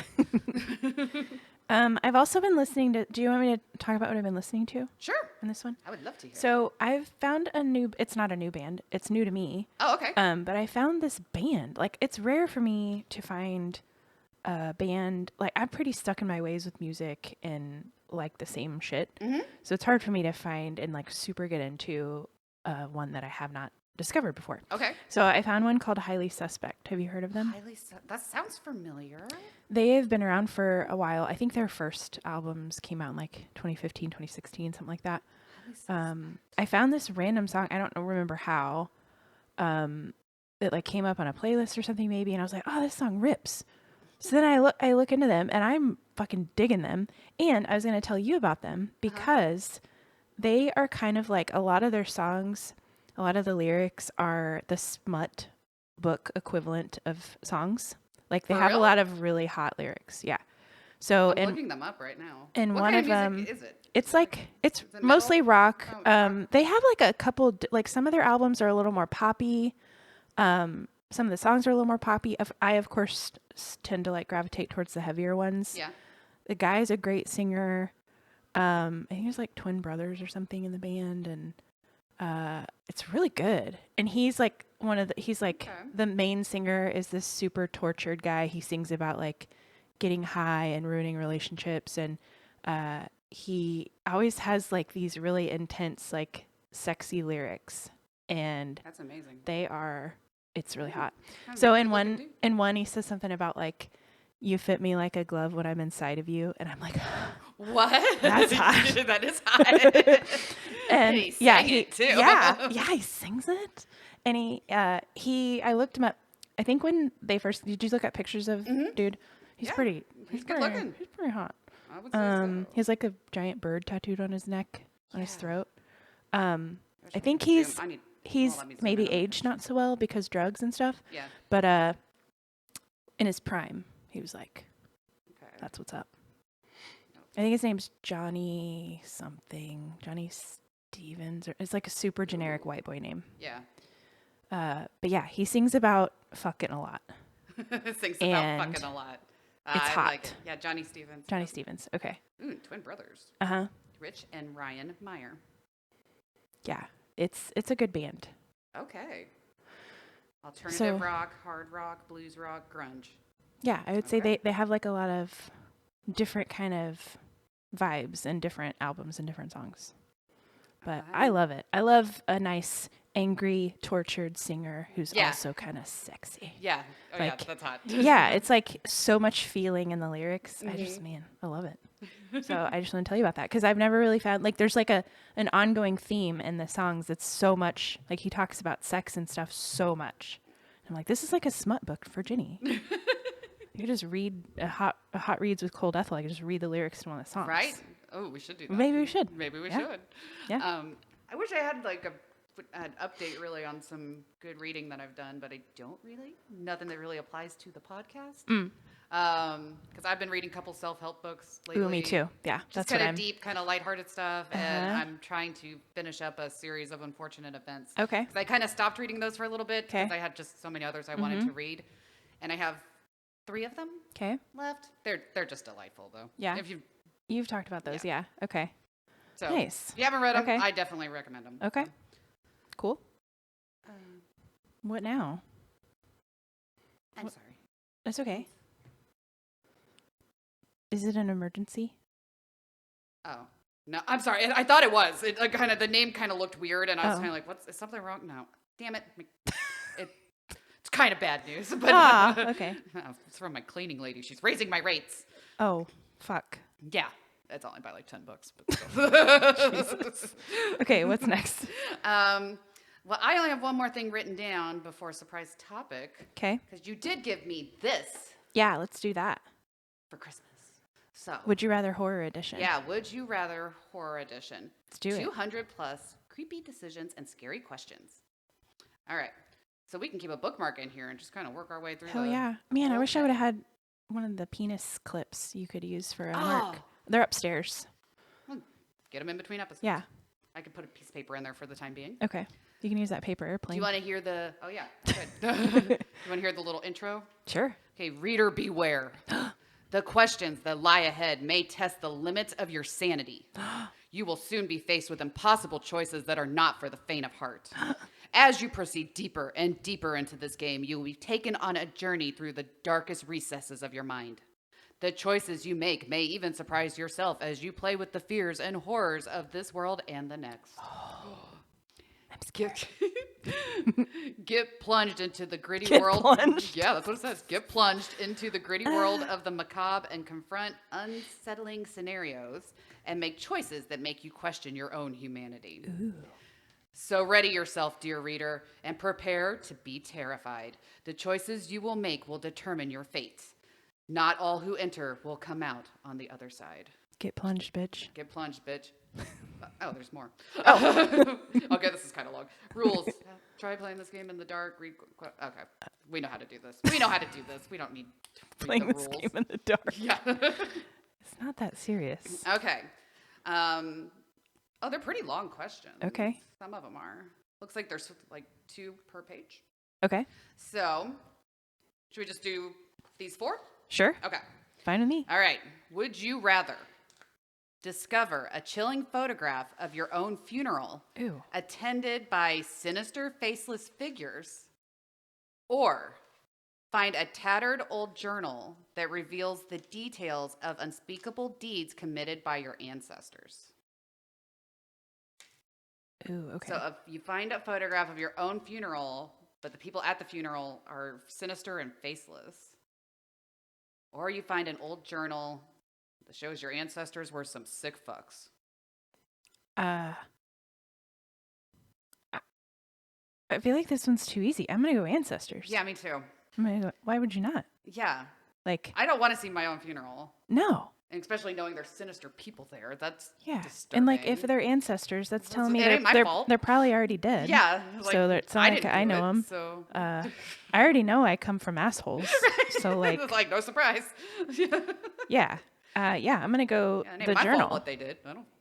I've also been listening to. Do you want me to talk about what I've been listening to Sure. in this one? I would love to hear. So I've found a new. It's not a new band. It's new to me. Oh, okay. But I found this band. Like, it's rare for me to find a band. Like, I'm pretty stuck in my ways with music and like the same shit. Mm-hmm. So it's hard for me to find and like super get into one that I have not discovered before. Okay. So I found one called Highly Suspect. Have you heard of them? That sounds familiar. They have been around for a while. I think their first albums came out in like 2015, 2016, something like that. I found this random song. I don't remember how. It like came up on a playlist or something maybe, and I was like, oh, this song rips. So then I look into them, and I'm fucking digging them. And I was going to tell you about them because they are kind of like a lot of their songs. A lot of the lyrics are the smut book equivalent of songs. Like they For have a real? lot of really hot lyrics. Yeah. So I'm and looking them up right now. and What one kind of of music them is it? it's like it's it mostly metal? rock. Oh, rock. They have like a couple like some of their albums are a little more poppy. Some of the songs are a little more poppy. I of course tend to like gravitate towards the heavier ones. Yeah. The guy's a great singer. I think there's like twin brothers or something in the band, and it's really good. And he's like Okay. the main singer is this super tortured guy. He sings about like getting high and ruining relationships, and he always has like these really intense like sexy lyrics, and That's amazing. it's really hot. Kinda So good looking dude. in one he says something about like, you fit me like a glove when I'm inside of you, and I'm like, What? That's hot. That is hot. and he yeah, sang it too. yeah, he sings it. And I looked him up. I think when they first, did you look at pictures of dude? He's Yeah, pretty. he's good looking. He's pretty hot. I would say so. He has like a giant bird tattooed on his neck, on his Yeah. throat. wish I I think could zoom. he's I need- he's let me zoom maybe in on aged picture. not so well because drugs and stuff. Yeah. But in his prime, he was like, Okay. that's what's up. I think his name's Johnny something. Johnny Stevens, or it's like a super generic white boy name. Yeah. But yeah, he sings about fucking a lot. Sings And about fucking a lot. it's I hot. like it. Yeah, Johnny Stevens. Johnny Stevens. Okay. Ooh, twin brothers. Uh-huh. Rich and Ryan Meyer. Yeah. It's a good band. Okay. Alternative So- rock, hard rock, blues rock, grunge. Yeah, I would say Okay. they have like a lot of different kind of vibes and different albums and different songs. But I love it. I love a nice, angry, tortured singer who's Yeah. also kind of sexy. Yeah. Oh, Like- yeah, that's hot. Yeah, it's like so much feeling in the lyrics. Mm-hmm. Man, I love it. So I just want to tell you about that because I've never really found like there's like an ongoing theme in the songs that's so much like he talks about sex and stuff so much. I'm like, this is like a smut book for Ginny. You could just read a hot reads with Cold Ethel. I could just read the lyrics to one of the songs. Right? Oh, we should do that. Maybe we should. Maybe we Yeah. should. Yeah. I wish I had like an update really on some good reading that I've done, but I don't really. Nothing that really applies to the podcast. Because I've been reading a couple self-help books lately. Ooh, me too. Yeah, Just that's kind what of I'm. deep, kind of lighthearted stuff, and Uh-huh. I'm trying to finish up a series of unfortunate events. Okay. 'Cause I kind of stopped reading those for a little bit because Okay. I had just so many others I wanted to read, and I have 3 of them Okay. left. They're just delightful though. Yeah. If you You've talked about those. Yeah. Okay. so Nice. if you haven't read them, Okay. I definitely recommend them. Okay. Cool. Um, What now? I'm sorry. That's okay. Is it an emergency? Oh no, I'm sorry. I thought it was. It kind of the name kind of looked weird, and I was Oh. kind of like, is something wrong?" No, damn it. It's kind of bad news, but Ah, okay. it's from my cleaning lady. She's raising my rates. Oh, fuck. Yeah, it's only by like $10, but still. Okay, what's next? Well, I only have one more thing written down before surprise topic Okay. because you did give me this Yeah, let's do that. for Christmas. So Would you rather horror edition? yeah, would you rather horror edition? Let's do it. 200 plus creepy decisions and scary questions. All right. So we can keep a bookmark in here and just kind of work our way through. Hell the yeah. Man, I whole wish I thing. would have had one of the penis clips you could use for a Oh. mark. They're upstairs. Get them in between episodes. Yeah. I could put a piece of paper in there for the time being. Okay. You can use that paper Do airplane. you want to hear the? Oh yeah, good. You want to hear the little intro? Sure. Okay, reader beware. The questions that lie ahead may test the limits of your sanity. You will soon be faced with impossible choices that are not for the faint of heart. As you proceed deeper and deeper into this game, you will be taken on a journey through the darkest recesses of your mind. The choices you make may even surprise yourself as you play with the fears and horrors of this world and the next. I'm scared. Get plunged into the gritty Get world. plunged. Yeah, that's what it says. Get plunged into the gritty world of the macabre and confront unsettling scenarios and make choices that make you question your own humanity. Ooh. So ready yourself, dear reader, and prepare to be terrified. The choices you will make will determine your fate. Not all who enter will come out on the other side. Get plunged, bitch. Get plunged, bitch. Oh, there's more. Oh. Okay, this is kind of long. Rules. Try playing this game in the dark. Okay. We know how to do this. We don't need to read Playing the this rules. game in the dark. Yeah. It's not that serious. Okay. Oh, they're pretty long questions. Okay. Some of them are. Looks like there's like 2 per page. Okay. So, should we just do these 4? Sure. Okay. Fine with me. All right. Would you rather discover a chilling photograph of your own funeral Ooh. attended by sinister faceless figures, or find a tattered old journal that reveals the details of unspeakable deeds committed by your ancestors? Ooh, okay. So if you find a photograph of your own funeral, but the people at the funeral are sinister and faceless, or you find an old journal that shows your ancestors were some sick fucks. I feel like this one's too easy. I'm gonna go ancestors. Yeah, me too. I'm gonna go. Why would you not? Yeah. Like, I don't want to see my own funeral. no. And especially knowing there's sinister people there. That's Yeah. disturbing. And like, if they're ancestors, that's telling me it ain't my they're fault. they're probably already dead. Yeah. So it's not like didn't I do know it, them. So I already know I come from assholes. So like, it's like no surprise. yeah. Yeah, I'm gonna go Yeah, it ain't the my journal. fault what they did.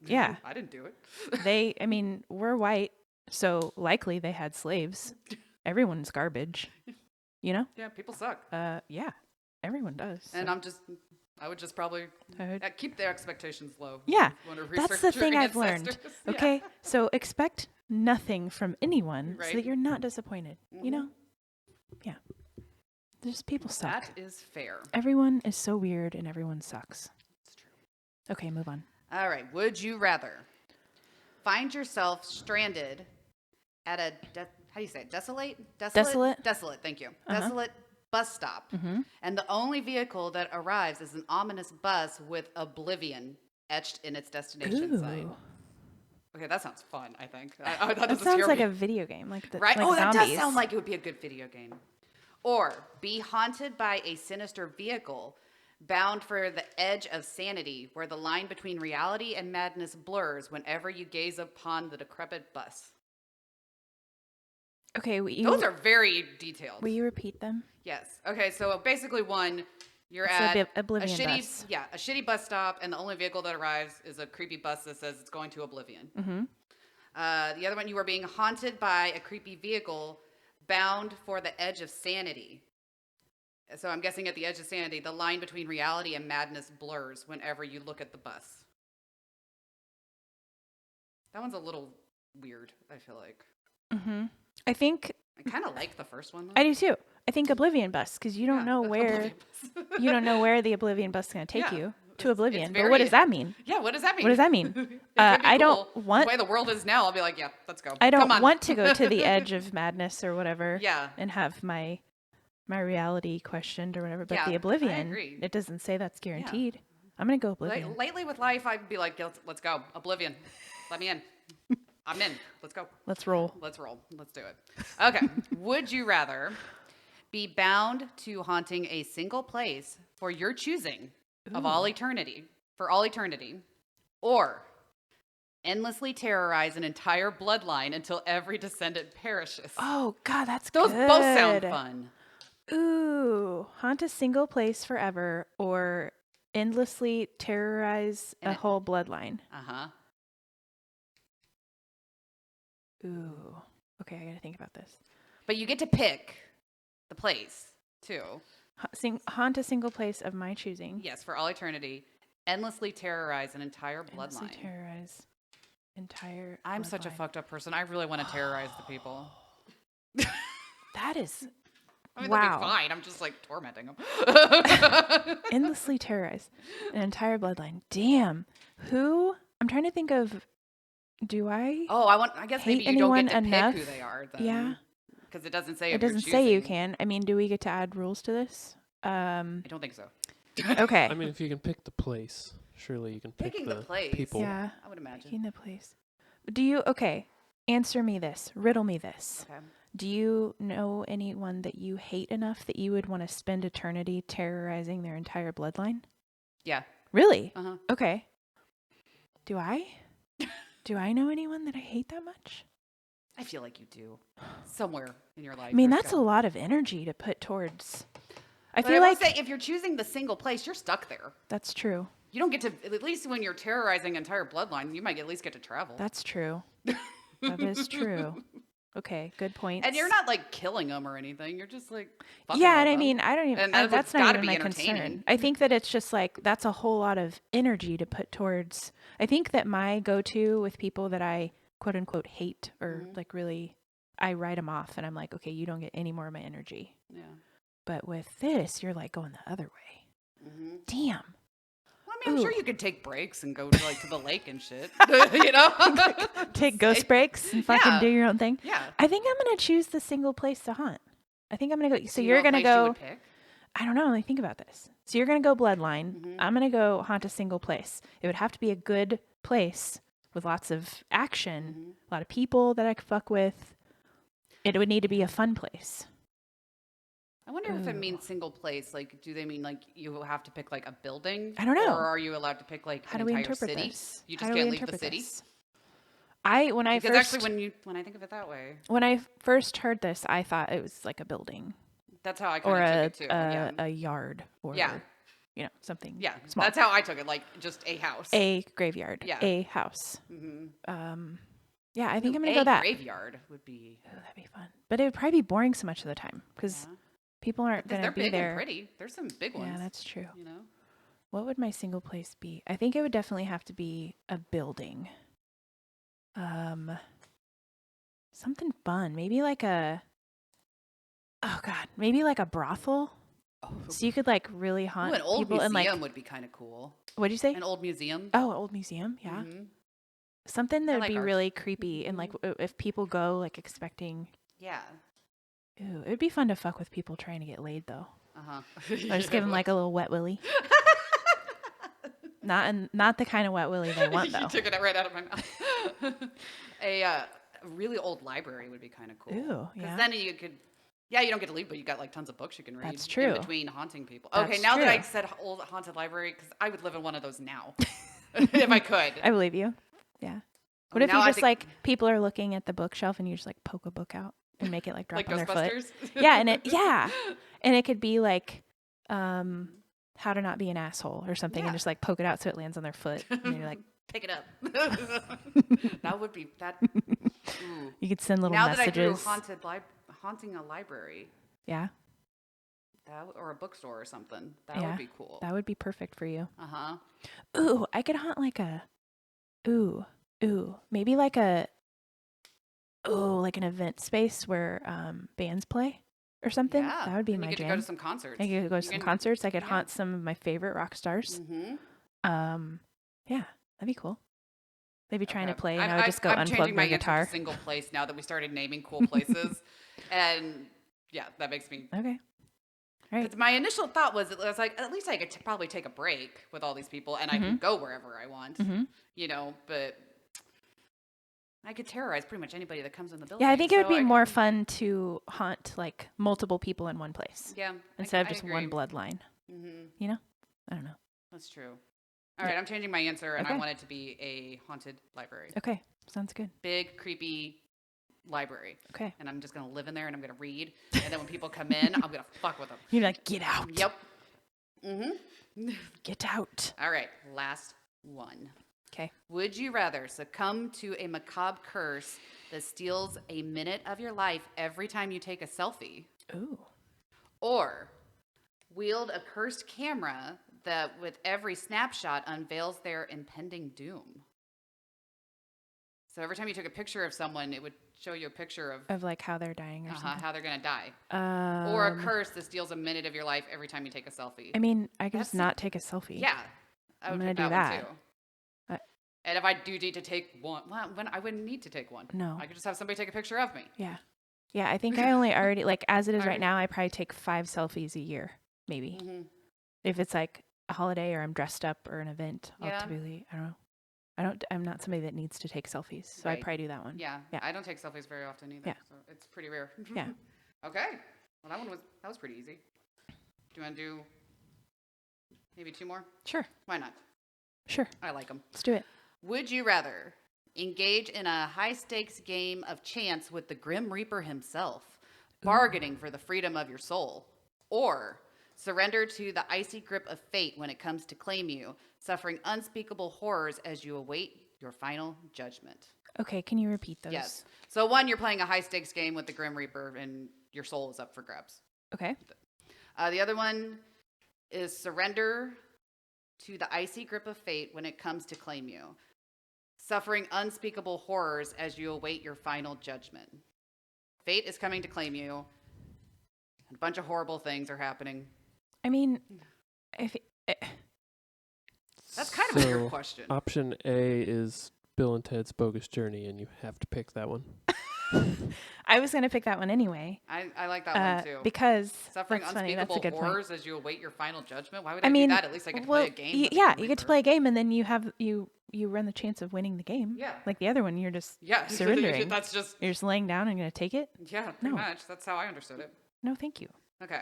Yeah. I didn't do it. I mean, we're white, so likely they had slaves. Everyone's garbage. You know? Yeah, people suck. Yeah. Everyone does. And so. I would just probably I would- keep their expectations low. Yeah, When to that's research the your thing I've learned. ancestors. Yeah. Okay, so expect nothing from anyone so Right. that you're not disappointed. You know? Yeah. Just people suck. That is fair. Everyone is so weird and everyone sucks. It's true. Okay, move on. All right. Would you rather find yourself stranded at a how do you say it? Desolate? Desolate. Thank you. Desolate bus stop, and the only vehicle that arrives is an ominous bus with oblivion etched in its destination sign. Ooh. Okay, that sounds fun. I think. I thought That this was sounds like scary. a video game, like the Right? like Oh, that zombies. does sound like it would be a good video game. Or be haunted by a sinister vehicle bound for the edge of sanity, where the line between reality and madness blurs whenever you gaze upon the decrepit bus. Okay, Those are very detailed. will you repeat them? Yes. Okay, so basically one, you're It's at Oblivion a shitty, bus. yeah, a shitty bus stop, and the only vehicle that arrives is a creepy bus that says it's going to Oblivion. The other one, you are being haunted by a creepy vehicle bound for the edge of sanity. So I'm guessing at the edge of sanity, the line between reality and madness blurs whenever you look at the bus. That one's a little weird, I feel like. I think I kind of like the first one, though. I do too. I think Oblivion bus because you don't Yeah, know that's where Oblivion bus. you don't know where the Oblivion bus is going to take Yeah, you it's to Oblivion. But very- what does that mean? Yeah, what does that mean? What does that mean? It could be I don't cool. want- The way the world is now, I'll be like, yeah, let's go. I Come don't on. want to go to the edge of madness or whatever. Yeah. And have my reality questioned or whatever. But Yeah, the I Oblivion, agree. it doesn't say that's guaranteed. I'm gonna go Oblivion. Lately with life, I'd be like, let's go. Oblivion. Let me in. I'm in. Let's go. Let's roll. Let's roll. Let's do it. Okay. Would you rather be bound to haunting a single place for your choosing of all eternity, or endlessly terrorize an entire bloodline until every descendant perishes? Oh God, that's Those good. both sound fun. Ooh, haunt a single place forever or endlessly terrorize a whole bloodline. Uh-huh. Ooh. Okay, I got to think about this. But you get to pick the place, too. Haunt a single place of my choosing. Yes, for all eternity. Endlessly terrorize an entire Endlessly bloodline. terrorize entire I'm such a bloodline. fucked up person. I really want to terrorize the people. That is... I mean, wow. they'll be fine. I'm just like tormenting them. Endlessly terrorize an entire bloodline. Damn. Who? I'm trying to think of... Do I... Oh, I guess hate maybe you don't get to anyone pick who they are then. Yeah. Because it doesn't say It if you're doesn't say you choosing. can. I mean, do we get to add rules to this? I don't think so. Okay. I mean, if you can pick the place, surely you can pick Picking the the place. people. Yeah. I would imagine. Picking the place. Do you... Okay. Answer me this. Riddle me this. Okay. Do you know anyone that you hate enough that you would want to spend eternity terrorizing their entire bloodline? Yeah. Really? Uh-huh. Okay. Do I? Do I know anyone that I hate that much? I feel like you do. Somewhere in your life. I mean, there's that's a got- lot of energy to put towards... I But feel will like... say, if you're choosing the single place, you're stuck there. That's true. You don't get to, at least when you're terrorizing entire bloodline, you might at least get to travel. That's true. That is true. Okay, good point. And you're not like killing them or anything. You're just like fucking Yeah, with and I them. mean, I don't even. And that That's one's not gotta even be my concern. entertaining. I think that it's just like that's a whole lot of energy to put towards. I think that my go-to with people that I quote unquote hate or like really, I write them off, and I'm like, okay, you don't get any more of my energy. Yeah. But with this, you're like going the other way. Mm-hmm. Damn. Well, I mean, I'm sure Ooh. you could take breaks and go to, like to the lake and shit. You know? Take ghost breaks and fucking Yeah. do your own thing. Yeah. I think I'm gonna choose the single place to hunt. I think I'm gonna go. So Do you know you're a gonna place you go. would pick? I don't know. Let me think about this. So you're going to go bloodline. Mhm. I'm going to go haunt a single place. It would have to be a good place with lots of action, Mhm. a lot of people that I could fuck with. It would need to be a fun place. I wonder if it Ooh. means single place. Like, do they mean like you have to pick like a building? I don't know. Or are you allowed to pick like How an do we entire interpret city? this? You How just do we can't leave the interpret city? this? When I Because first actually, when I think of it that way, when I first heard this, I thought it was like a building that's how I or kind of took it too. Yeah. a yard or Yeah. something. Yeah. small. That's how I took it. Like just a house. A graveyard. Yeah. A house. Mm-hmm. Yeah, I think I'm gonna a go that. graveyard would be. Oh, that'd be fun. But it would probably be boring so much of the time because Yeah. people aren't Because going they're to be big there. and pretty. There's some big ones. Yeah, that's true. You know. What would my single place be? I think it would definitely have to be a building. Something fun. Maybe like maybe like a brothel. Oh. So you could like really haunt Ooh, an old people museum and like, would be kind of cool. what'd you say? An old museum. Oh, an old museum. Yeah. Mhm. Something that I would like be art. really creepy and like if people go like expecting, Yeah. ooh, it'd be fun to fuck with people trying to get laid though. Uh huh. Or just give them like a little wet willy. Not the kind of wet willy they want You though. took it right out of my mouth. a really old library would be kind of cool. Ooh, Because yeah. then you could, you don't get to leave, but you got like tons of books you can read. That's true. In between haunting people. That's Okay, now that I true. said old haunted library, because I would live in one of those now, if I could. I believe you. Yeah. What Oh, if now you I just think- like people are looking at the bookshelf and you just like poke a book out and make it like drop like on their foot? Ghostbusters? Yeah, and it could be like how to not be an asshole or something Yeah. and just like poke it out so it lands on their foot and you're like Pick it up. That would be that. Ooh. you could send little Now messages. that I grew haunting a library, Yeah. or a bookstore or something, that Yeah. would be cool. That would be perfect for you. Uh huh. Ooh, I could haunt like maybe like like an event space where bands play or something. Yeah, That would be and my you get jam. to go to some concerts. I could go to some concerts. I could yeah. haunt some of my favorite rock stars. Mm-hmm. Yeah, that'd be cool. They'd be trying to Okay. play, and I would just go I'm unplug changing my my answer guitar. to single place now that we started naming cool places, and yeah, that makes me. Okay. All right. 'Cause my initial thought was, like, at least I could probably take a break with all these people, and I can go wherever I want, Mhm. you know. But I could terrorize pretty much anybody that comes in the building. Yeah, I think it would so be more fun to haunt like multiple people in one place Yeah, instead of I just one agree. bloodline. Mm-hmm. You know? I don't know. That's true. All right, I'm changing my answer, and I Okay. want it to be a haunted library. Okay, sounds good. Big, creepy library. Okay. And I'm just going to live in there, and I'm going to read. And then when people come in, I'm going to fuck with them. You're like, get out. Yep. Mm-hmm. Get out. All right, last one. Okay. Would you rather succumb to a macabre curse that steals a minute of your life every time you take a selfie, Ooh. or wield a cursed camera that with every snapshot unveils their impending doom? So every time you took a picture of someone, it would show you a picture of Of like how they're dying or something. how they're going to die. Or a curse that steals a minute of your life every time you take a selfie. I mean, I could That's- just not take a selfie. Yeah. I I'm would gonna pick do that that. one too. And if I do need to take one, well, when I wouldn't need to take one. No. I could just have somebody take a picture of me. Yeah. Yeah, I think I only already, like, as it is right Already- now, I probably take 5 selfies a year, maybe. Mm-hmm. If it's like a holiday or I'm dressed up or an event, Yeah. I'll typically, I don't know. I'm not somebody that needs to take selfies, so Right. I probably do that one. Yeah. Yeah. I don't take selfies very often either. Yeah. So it's pretty rare. Yeah. Okay. Well, that was pretty easy. Do you want to do maybe 2 more? Sure. Why not? Sure. I like them. Let's do it. Would you rather engage in a high-stakes game of chance with the Grim Reaper himself, bargaining for the freedom of your soul, or surrender to the icy grip of fate when it comes to claim you, suffering unspeakable horrors as you await your final judgment? Okay, can you repeat those? Yes. So one, you're playing a high-stakes game with the Grim Reaper, and your soul is up for grabs. Okay. The other one is surrender to the icy grip of fate when it comes to claim you, suffering unspeakable horrors as you await your final judgment. Fate is coming to claim you, and a bunch of horrible things are happening. I mean, if That's kind of a So, weird question. Option A is Bill and Ted's Bogus Journey, and you have to pick that one. I was going to pick that one anyway, I like that one too. because Suffering that's funny. That's a unspeakable good point. horrors as you await your final judgment. Why would I I mean, do that? At least I get to well, play a game. with the yeah, Grim you get to Reaper. play a game, and then you have you run the chance of winning the game. Yeah. Like the other one, you're just Yeah, surrendering. That's just You're just laying down and going to take it. yeah, pretty No. much. That's how I understood it. No, thank you. Okay.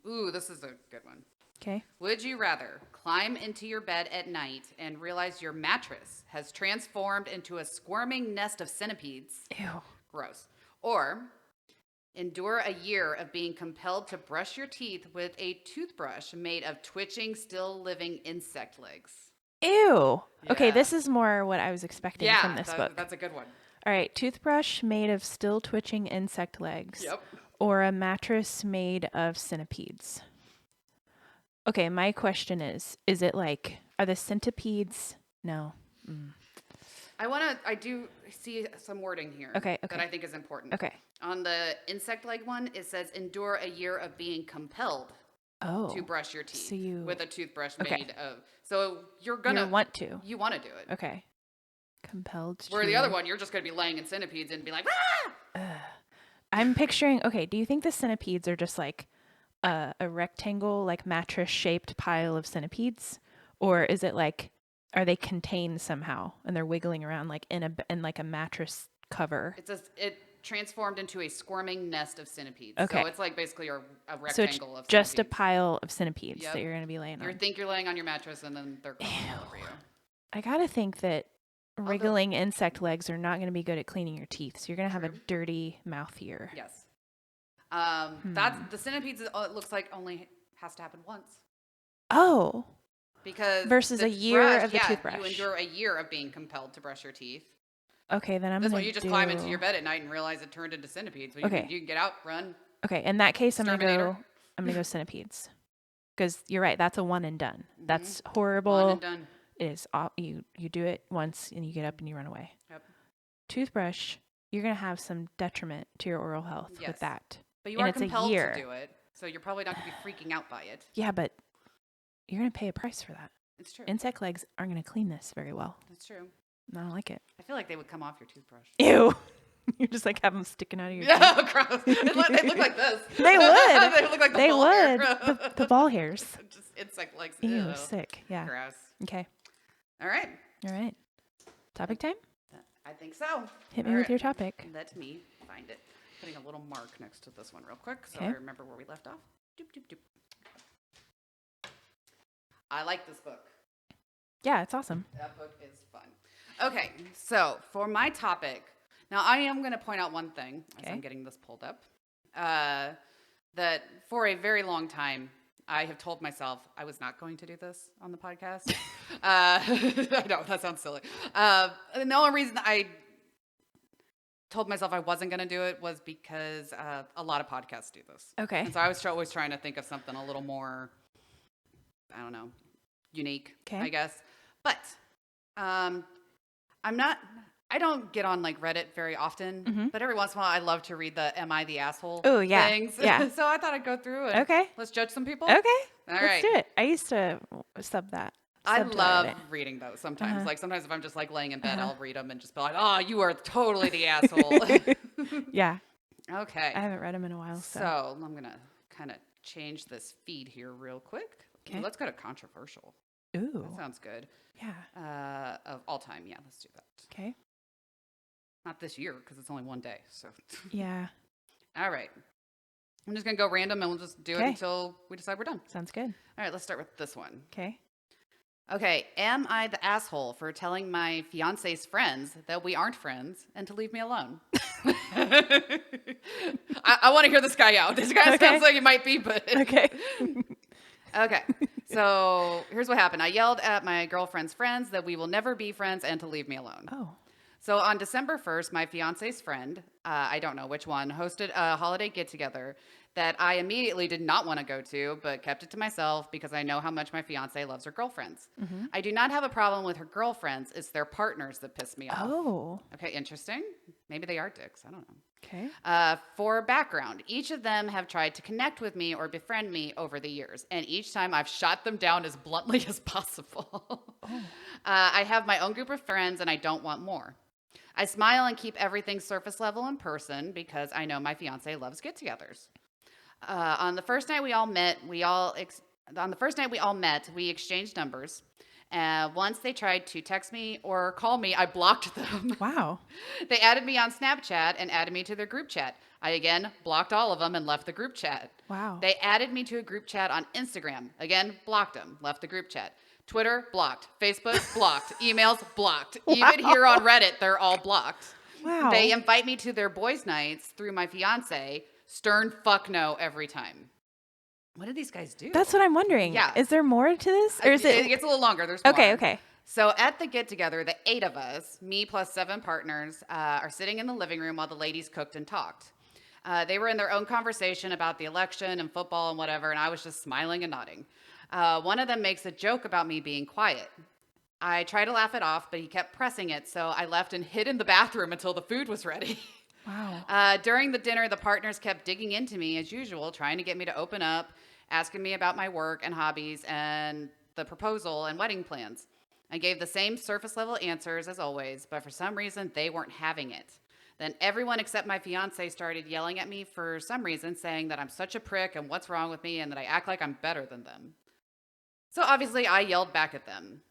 Ooh, this is a good one. Okay. Would you rather climb into your bed at night and realize your mattress has transformed into a squirming nest of centipedes? Ew. Gross. Or endure a year of being compelled to brush your teeth with a toothbrush made of twitching, still living insect legs? Ew. Okay, Yeah. this is more what I was expecting Yeah, from this book. that's a good one. All right, toothbrush made of still twitching insect legs. Yep. Or a mattress made of centipedes. Okay, my question is it like, are the centipedes? No. I do see some wording here Okay, that okay. I think is important. Okay. On the insect leg one, it says endure a year of being compelled Oh. to brush your teeth so you- with a toothbrush Okay. made of. So you're gonna You want to. you want to do it. Okay. Compelled to. Where the other one, you're just gonna be laying in centipedes and be like, ah! I'm picturing, okay, do you think the centipedes are just like a rectangle, like mattress shaped pile of centipedes? Or is it like, are they contained somehow and they're wiggling around like in like a mattress cover? It transformed into a squirming nest of centipedes. Okay. So it's like basically a So it's rectangle of just a centipedes. pile of centipedes Yep. that you're going to be laying You on. think you're laying on your mattress and then they're going all over you. I got to think that wriggling insect legs are not going to be good at cleaning your teeth. So you're going to have a True. dirty mouth here. Yes. That's the centipedes. It looks like only has to happen once. Oh, Because Versus the a year of the You toothbrush. endure a year of being compelled to brush your teeth. okay. Then I'm This going one, to you just climb into your bed at night and realize it turned into centipedes. Well, Okay. You can get out, run. Okay, in that case, I'm Exterminator. gonna go centipedes, because you're right. That's a one and done. That's horrible. One and done. It is. You do it once and you get up and you run away. Yep. Toothbrush, you're gonna have some detriment to your oral health Yes. with that. But you And are it's a compelled year. to do it. So you're probably not going to be freaking out by it. Yeah, but you're gonna pay a price for that. It's true. Insect legs aren't gonna clean this very well. It's true. I don't like it. I feel like they would come off your toothbrush. Ew. You just like have them sticking out of your teeth. Yeah, gross. They look like this. They would. They look like the They ball hair. would. The ball hairs. Just insect legs. Ew, Ew. sick. Yeah. Gross. Okay. All right. All right. Topic time? I think so. Hit me All with right. your topic. Let me find it. Putting a little mark next to this one real quick so Okay. I remember where we left off. Doop, doop, doop. I like this book. Yeah, it's awesome. That book is fun. Okay, so for my topic, now I am going to point out one thing as Okay. I'm getting this pulled up. That for a very long time, I have told myself I was not going to do this on the podcast. I know that sounds silly. And the only reason I told myself I wasn't going to do it was because a lot of podcasts do this. Okay. And so I was always trying to think of something a little more, I don't know, unique, I guess. But I don't get on like Reddit very often, but every once in a while I love to read the "Am I the asshole?" things. Yeah. So I thought I'd go through and let's judge some people. Okay. All Let's right. do it. I used to sub that. I sub to love Reddit. reading those sometimes. Like sometimes if I'm just like laying in bed, I'll read them and just be like, "Oh, you are totally the asshole." Yeah. Okay. I haven't read them in a while. So I'm gonna kind of change this feed here real quick. Okay. Let's go to controversial. Ooh. That sounds good. Yeah. Of all time, yeah, let's do that. Okay. Not this year because it's only one day. So. Yeah. All right. I'm just gonna go random and we'll just do it until we decide we're done. Sounds good. All right. Let's start with this one. Okay. Okay. Am I the asshole for telling my fiance's friends that we aren't friends and to leave me alone? I want to hear this guy out. This guy sounds like he might be, but Okay. okay. So here's what happened. I yelled at my girlfriend's friends that we will never be friends and to leave me alone. Oh. So on December 1st, my fiance's friend, I don't know which one, hosted a holiday get-together that I immediately did not want to go to, but kept it to myself because I know how much my fiance loves her girlfriends. I do not have a problem with her girlfriends. It's their partners that piss me off. Oh. Okay, interesting. Maybe they are dicks. I don't know. Okay. For background, each of them have tried to connect with me or befriend me over the years, and each time I've shot them down as bluntly as possible. I have my own group of friends, and I don't want more. I smile and keep everything surface level in person because I know my fiance loves get-togethers. On the first night we all met, we exchanged numbers. Once they tried to text me or call me, I blocked them. Wow. They added me on Snapchat and added me to their group chat. I again blocked all of them and left the group chat. Wow. They added me to a group chat on Instagram. Again, blocked them, left the group chat. Twitter, blocked. Facebook, blocked. Emails, blocked. Even here on Reddit, they're all blocked. Wow. They invite me to their boys' nights through my fiance. Stern fuck no every time. What did these guys do? That's what I'm wondering. Yeah. Is there more to this? Or is It gets a little longer. There's more. Okay. So at the get-together, the 8 of us, me plus 7 partners, are sitting in the living room while the ladies cooked and talked. They were in their own conversation about the election and football and whatever, and I was just smiling and nodding. One of them makes a joke about me being quiet. I try to laugh it off, but he kept pressing it, so I left and hid in the bathroom until the food was ready. Wow. During the dinner, the partners kept digging into me as usual, trying to get me to open up, asking me about my work and hobbies and the proposal and wedding plans. I gave the same surface level answers as always, but for some reason they weren't having it. Then everyone except my fiance started yelling at me for some reason, saying that I'm such a prick and what's wrong with me and that I act like I'm better than them. So obviously I yelled back at them.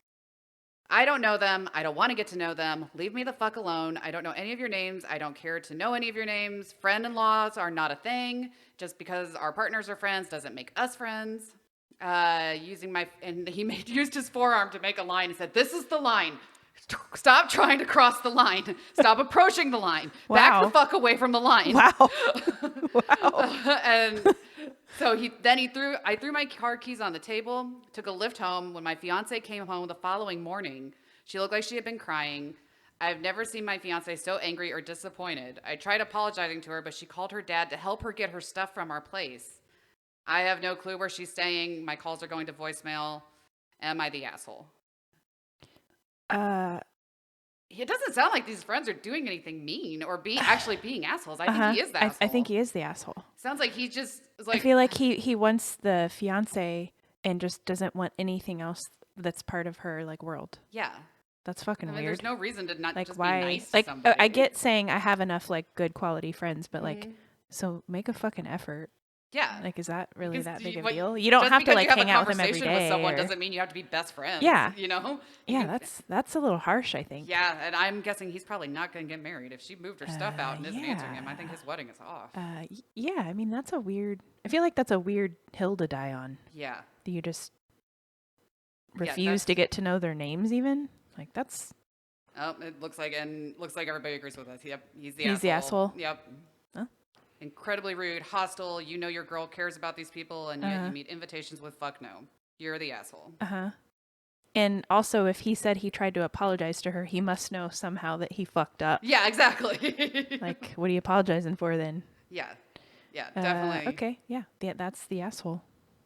I don't know them. I don't want to get to know them. Leave me the fuck alone. I don't know any of your names. I don't care to know any of your names. Friend-in-laws are not a thing. Just because our partners are friends doesn't make us friends. Used his forearm to make a line and said, "This is the line. Stop trying to cross the line. Stop approaching the line. Wow. Back the fuck away from the line." Wow. Wow. And so I threw my car keys on the table, took a lift home. When my fiance came home the following morning, she looked like she had been crying. I've never seen my fiance so angry or disappointed. I tried apologizing to her, but she called her dad to help her get her stuff from our place. I have no clue where she's staying. My calls are going to voicemail. Am I the asshole? It doesn't sound like these friends are doing anything mean or actually being assholes. I think he is the asshole. I think he is the asshole. Sounds like he just is like. I feel like he wants the fiance and just doesn't want anything else that's part of her like world. Yeah. That's fucking weird. There's no reason to not like just why? be nice Like to somebody. I get saying I have enough like good quality friends, but like so make a fucking effort. Yeah. Like, is that really Because that big of like, a deal? You don't just have to because like you have hang a out with them every conversation day. with someone or- doesn't mean you have to be best friends. Yeah. You know? Yeah, that's a little harsh, I think. Yeah, and I'm guessing he's probably not going to get married. If she moved her stuff out and isn't answering him, I think his wedding is off. Yeah, I mean that's a weird. I feel like that's a weird hill to die on. Yeah. Do you just refuse to get to know their names even? Like that's. Oh, it looks like everybody agrees with us. Yep, he's the He's asshole. the asshole? Yep. Huh? incredibly rude, hostile. You know your girl cares about these people, and yet you meet invitations with fuck no. You're the asshole. And also, if he said he tried to apologize to her, he must know somehow that he fucked up. Yeah, exactly. Like, what are you apologizing for then? Yeah, definitely. Okay, yeah, that's the asshole.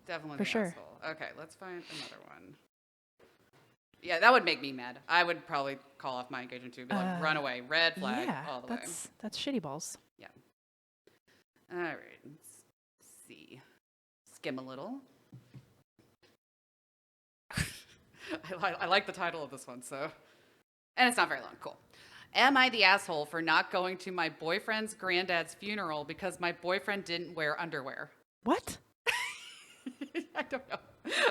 Definitely for the sure. asshole. Okay, let's find another one. Yeah, that would make me mad. I would probably call off my engagement too. Be like, run away, red flag, all the way. That's shitty balls. Yeah. All right, let's see. Skim a little. I like the title of this one, so. And it's not very long. Cool. Am I the asshole for not going to my boyfriend's granddad's funeral because my boyfriend didn't wear underwear? What? I don't know.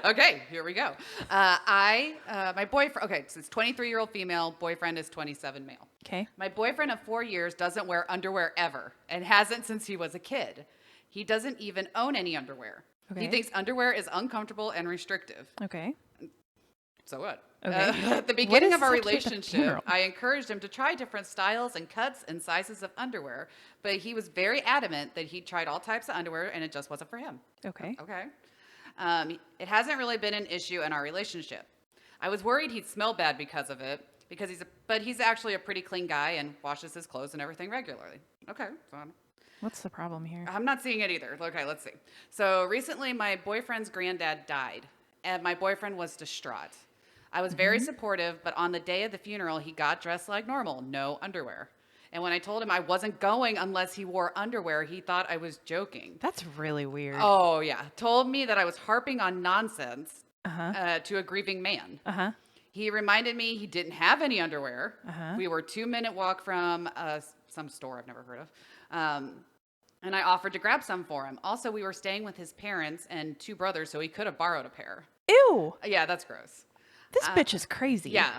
Okay, here we go. My boyfriend, okay, so it's 23-year-old female, boyfriend is 27 male. Okay. My boyfriend of 4 years doesn't wear underwear ever and hasn't since he was a kid. He doesn't even own any underwear. Okay. He thinks underwear is uncomfortable and restrictive. Okay. So what? Okay. At the beginning of our relationship, I encouraged him to try different styles and cuts and sizes of underwear, but he was very adamant that he tried all types of underwear and it just wasn't for him. Okay. Okay. It hasn't really been an issue in our relationship. I was worried he'd smell bad because of it, but he's actually a pretty clean guy and washes his clothes and everything regularly. Okay. So What's the problem here? I'm not seeing it either. Okay, let's see. So recently my boyfriend's granddad died and my boyfriend was distraught. I was very supportive, but on the day of the funeral, he got dressed like normal, no underwear. And when I told him I wasn't going unless he wore underwear, he thought I was joking. That's really weird. Oh, yeah. Told me that I was harping on nonsense to a grieving man. He reminded me he didn't have any underwear. We were a 2-minute walk from some store I've never heard of. And I offered to grab some for him. Also, we were staying with his parents and 2 brothers, so he could have borrowed a pair. Ew. Yeah, that's gross. This bitch is crazy. Yeah.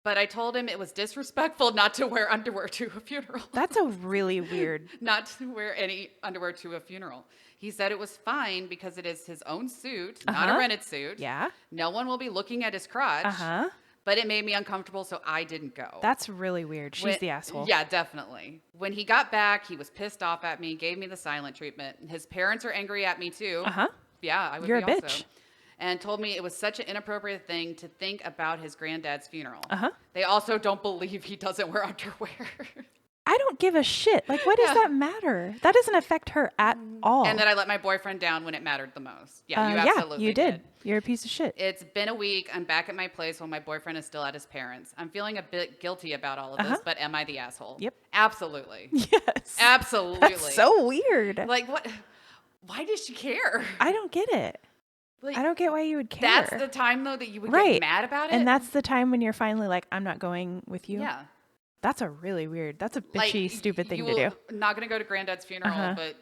But I told him it was disrespectful not to wear underwear to a funeral. That's a really weird. Not to wear any underwear to a funeral. He said it was fine because it is his own suit, not a rented suit. Yeah. No one will be looking at his crotch. But it made me uncomfortable, so I didn't go. That's really weird. She's the asshole. Yeah, definitely. When he got back, he was pissed off at me, gave me the silent treatment. His parents are angry at me too. Yeah, I would You're be a also. bitch. And told me it was such an inappropriate thing to think about his granddad's funeral. They also don't believe he doesn't wear underwear. I don't give a shit. Like, what does that matter? That doesn't affect her at all. And that I let my boyfriend down when it mattered the most. Yeah, you absolutely you did. You're a piece of shit. It's been a week. I'm back at my place while my boyfriend is still at his parents. I'm feeling a bit guilty about all of this, but am I the asshole? Yep. Absolutely. Yes. Absolutely. That's so weird. Like, what? Why does she care? I don't get it. Like, I don't get why you would care. That's the time, though, that you would get mad about it? And that's the time when you're finally like, I'm not going with you? Yeah. That's a really weird, that's a bitchy, stupid thing to do. Not going to go to granddad's funeral, but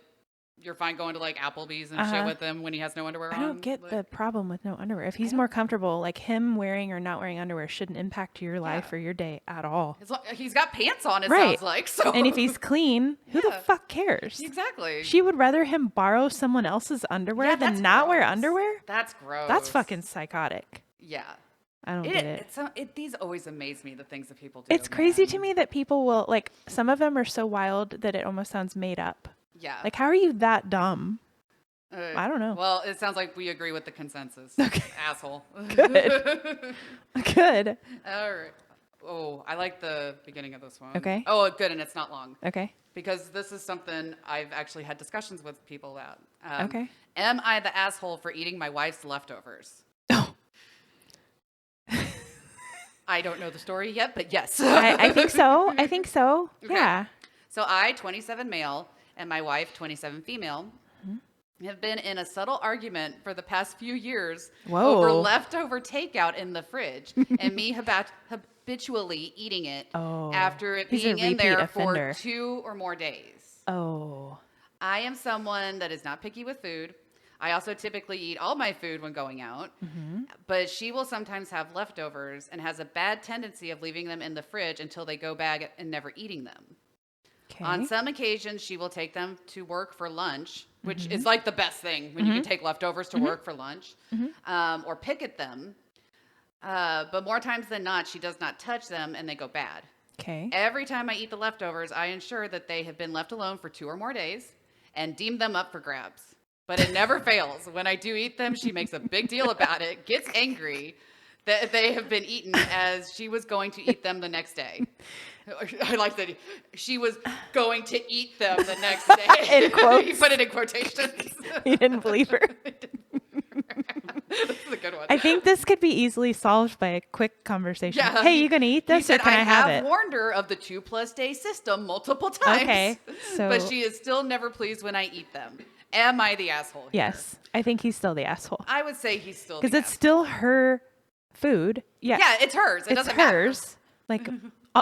you're fine going to like Applebee's and shit with him when he has no underwear on. I don't get the problem with no underwear. If he's more comfortable, like him wearing or not wearing underwear shouldn't impact your life or your day at all. He's got pants on, it sounds like. So. And if he's clean, who the fuck cares? Exactly. She would rather him borrow someone else's underwear than not wear underwear? That's gross. That's fucking psychotic. Yeah. I don't get it. These always amaze me, the things that people do. It's crazy to me that people will, like, some of them are so wild that it almost sounds made up. Yeah. Like, how are you that dumb? I don't know. Well, it sounds like we agree with the consensus. Okay. Asshole. Good. Good. All right. Oh, I like the beginning of this one. Okay. Oh, good, and it's not long. Okay. Because this is something I've actually had discussions with people about. Okay. Am I the asshole for eating my wife's leftovers? Oh. I don't know the story yet, but yes. I think so. I think so. Okay. Yeah. So I, 27 male, and my wife, 27 female, have been in a subtle argument for the past few years over leftover takeout in the fridge and me habitually eating it after it being in there for 2 or more days. Oh. I am someone that is not picky with food. I also typically eat all my food when going out, but she will sometimes have leftovers and has a bad tendency of leaving them in the fridge until they go bad and never eating them. Okay. On some occasions, she will take them to work for lunch, which is like the best thing when you can take leftovers to work for lunch, or picket them. But more times than not, she does not touch them and they go bad. Okay. Every time I eat the leftovers, I ensure that they have been left alone for 2 or more days and deem them up for grabs. But it never fails. When I do eat them, she makes a big deal about it, gets angry that they have been eaten as she was going to eat them the next day. I like that she was going to eat them the next day. In quotes. You put it in quotations. You didn't believe her. This is a good one. I think this could be easily solved by a quick conversation. Yeah. Hey, you gonna eat He this or said, can I have it? warned her of the 2+ day system multiple times. Okay, so- but she is still never pleased when I eat them. Am I the asshole here? Yes, I think he's still the asshole I would say he's still because the it's asshole. still her food. Yeah, Yeah, it's hers. It it's doesn't matter. hers. Like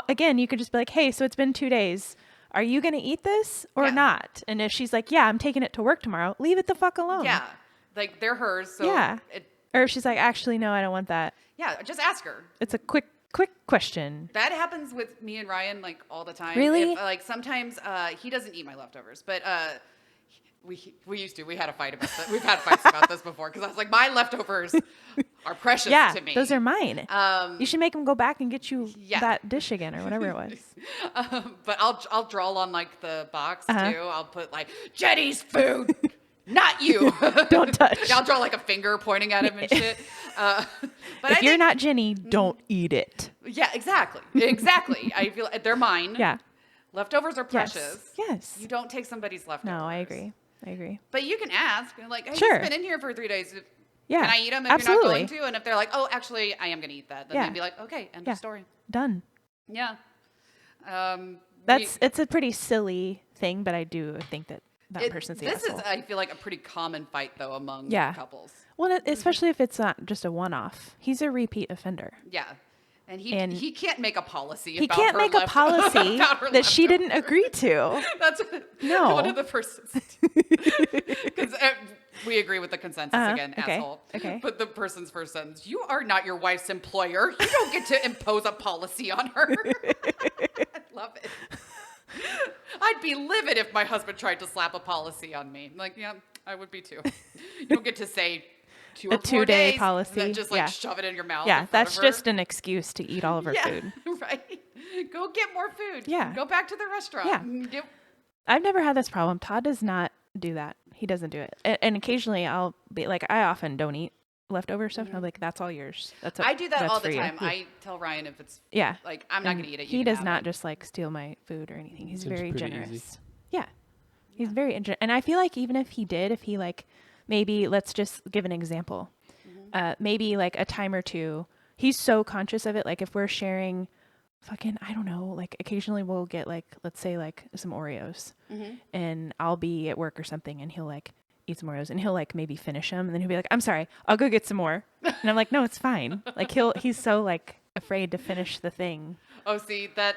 again, you could just be like, "Hey, so it's been 2 days. Are you gonna eat this or Yeah. not?" And if she's like, "Yeah, I'm taking it to work tomorrow," leave it the fuck alone. Yeah. Like, they're hers. So Yeah. Or if she's like, "Actually, no, I don't want that." yeah, just ask her. It's a quick question. That happens with me and Ryan, like, all the time. Really? If, like, sometimes he doesn't eat my leftovers, but we used to. We had a fight about that. We've had fights about this before because I was like, my leftovers are precious Yeah, to me. those are mine. You should make him go back and get you Yeah. that dish again or whatever it was. But I'll draw on, like, the box, Uh-huh. too. I'll put, like, Jenny's food, not you. Don't touch. I'll draw, like, a finger pointing at him and shit. But If I you're think- not Jenny, don't eat it. Yeah, exactly. Exactly. I feel they're mine. Yeah. Leftovers are Yes. precious. Yes. You don't take somebody's leftovers. No, I agree. But you can ask, like, hey, Sure. he's been in here for 3 days. Yeah. Can I eat them if absolutely. you're not going to? And if they're like, oh, actually, I am going to eat that, then Yeah. they'd be like, okay, end Yeah. of story. Done. Yeah. It's a pretty silly thing, but I do think that person's the This asshole. is, I feel like, a pretty common fight, though, among Yeah. couples. Well, especially if it's not just a one-off. He's a repeat offender. Yeah. And And he can't make a policy He about can't her make a policy about her that she didn't leftovers. agree to. That's No. one of the persons. Because we agree with the consensus again, okay, asshole. okay. But the person's first sentence: "You are not your wife's employer. You don't get to impose a policy on her." I love it. I'd be livid if my husband tried to slap a policy on me. Like, yeah, I would be too. You don't get to say 2 or A 4 2-day days policy, and then just like yeah. shove it in your mouth. Yeah, in front that's of her. just an excuse to eat all of her food. Right. Go get more food. Yeah. Go back to the restaurant. Yeah. I've never had this problem. Todd does not do that. He doesn't do it. And occasionally I'll be like, I often don't eat leftover stuff. And I'm like, that's all yours. I do that that's all the for you." time. I tell Ryan if it's Yeah. like, I'm not And going to eat it. He you can does have not it. just like steal my food or anything. He's Seems very pretty generous. easy. Yeah. He's very and I feel like even if he like, maybe let's just give an example. Maybe like a time or two, he's so conscious of it. Like if we're sharing fucking, I don't know, like occasionally we'll get like, let's say like some Oreos and I'll be at work or something and he'll like eat some Oreos and he'll like maybe finish them and then he'll be like, I'm sorry, I'll go get some more. And I'm like, no, it's fine. Like he's so like afraid to finish the thing. Oh, see, that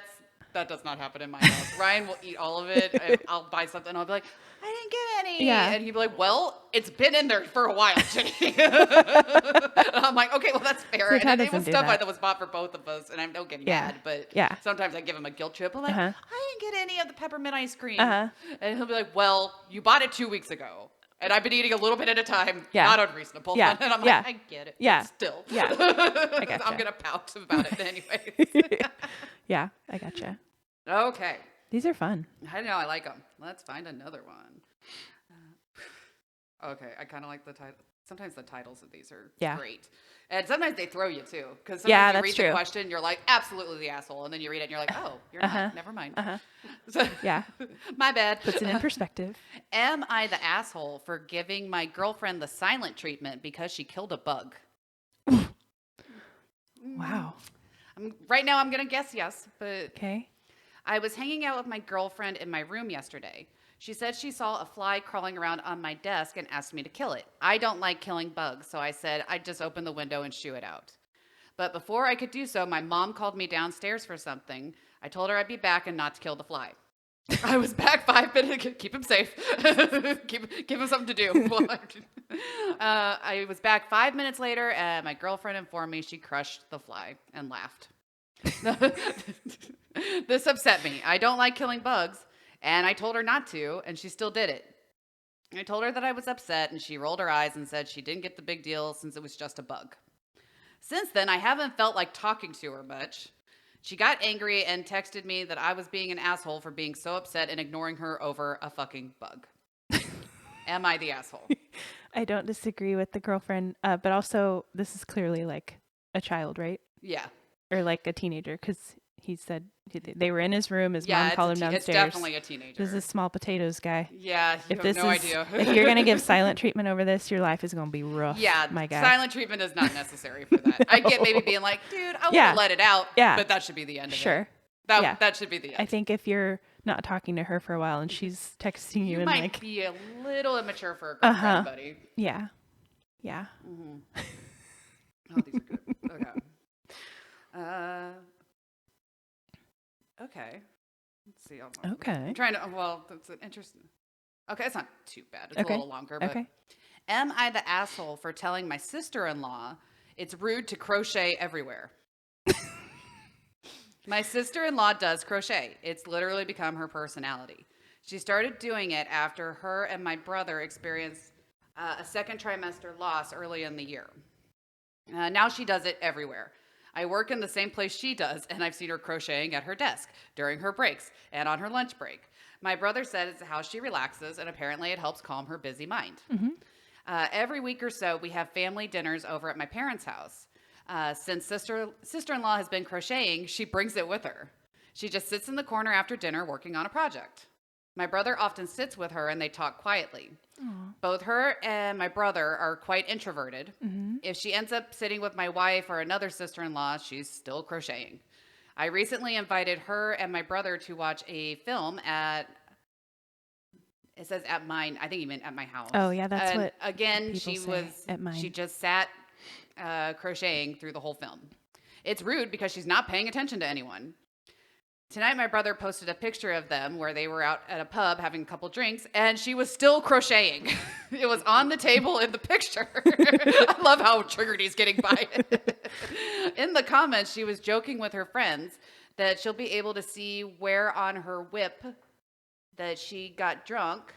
does not happen in my house. Ryan will eat all of it. I'll buy something. I'll be like, I didn't get any. Yeah. And he'd be like, well, it's been in there for a while, Jenny. And I'm like, okay, well, that's fair. See, Todd And it was doesn't do stuff that. that was bought for both of us. And I don't get Yeah. mad, but Yeah. sometimes I give him a guilt trip. I'm like, Uh-huh. I didn't get any of the peppermint ice cream. Uh-huh. And he'll be like, well, you bought it 2 weeks ago. And I've been eating a little bit at a time. Yeah. Not unreasonable. Yeah. And I'm Yeah. like, I get it. but Yeah. Still. Yeah. I gotcha. I'm going to pout about it anyway. Yeah, I gotcha. Okay. These are fun. I know, I like them. Let's find another one. Okay, I kind of like the title. Sometimes the titles of these are Yeah. great. And sometimes they throw you too. Because Yeah, you that's read true. the question, you're like, absolutely the asshole. And then you read it and you're like, oh, you're not. Never mind. So, Yeah. my bad. Puts it in perspective. Am I the asshole for giving my girlfriend the silent treatment because she killed a bug? Wow. Right now, I'm going to guess yes, but Okay. I was hanging out with my girlfriend in my room yesterday. She said she saw a fly crawling around on my desk and asked me to kill it. I don't like killing bugs, so I said I'd just open the window and shoo it out. But before I could do so, my mom called me downstairs for something. I told her I'd be back and not to kill the fly. I was back 5 minutes. Keep him safe. Give him something to do. I was back 5 minutes later, and my girlfriend informed me she crushed the fly and laughed. This upset me. I don't like killing bugs, and I told her not to, and she still did it. I told her that I was upset, and she rolled her eyes and said she didn't get the big deal since it was just a bug. Since then, I haven't felt like talking to her much. She got angry and texted me that I was being an asshole for being so upset and ignoring her over a fucking bug. Am I the asshole? I don't disagree with the girlfriend, but also this is clearly like a child, right? Yeah. Or like a teenager, because he said they were in his room. His Yeah, mom called him downstairs. it's definitely a teenager. This is small potatoes guy. Yeah, you have no idea. If you're gonna give silent treatment over this, your life is gonna be rough. Yeah, my guy. silent treatment is not necessary for that. I get maybe being like, dude, I want to Yeah. let it out. Yeah. But that should be the end of it. Sure. That should be the end. I think if you're not talking to her for a while and she's texting you, you and might like, be a little immature for a girlfriend, buddy. yeah. Oh, these are good. Okay. Okay. Let's see. Okay. I'm trying to. Well, that's an interesting. Okay, it's not too bad. It's a little longer. But Okay. Am I the asshole for telling my sister-in-law it's rude to crochet everywhere? My sister-in-law does crochet. It's literally become her personality. She started doing it after her and my brother experienced a second trimester loss early in the year. Now she does it everywhere. I work in the same place she does, and I've seen her crocheting at her desk during her breaks and on her lunch break. My brother said it's how she relaxes, and apparently it helps calm her busy mind. Every week or so, we have family dinners over at my parents' house. Since sister-in-law has been crocheting, she brings it with her. She just sits in the corner after dinner working on a project. My brother often sits with her and they talk quietly. Aww. Both her and my brother are quite introverted. If she ends up sitting with my wife or another sister-in-law, she's still crocheting. I recently invited her and my brother to watch a film at, it says at mine, I think he meant at my house. Oh, yeah, that's and what again, people she say, was, at mine. she just sat crocheting through the whole film. It's rude because she's not paying attention to anyone. Tonight, my brother posted a picture of them where they were out at a pub having a couple drinks, and she was still crocheting. It was on the table in the picture. I love how triggered he's getting by it. In the comments, she was joking with her friends that she'll be able to see where on her whip that she got drunk.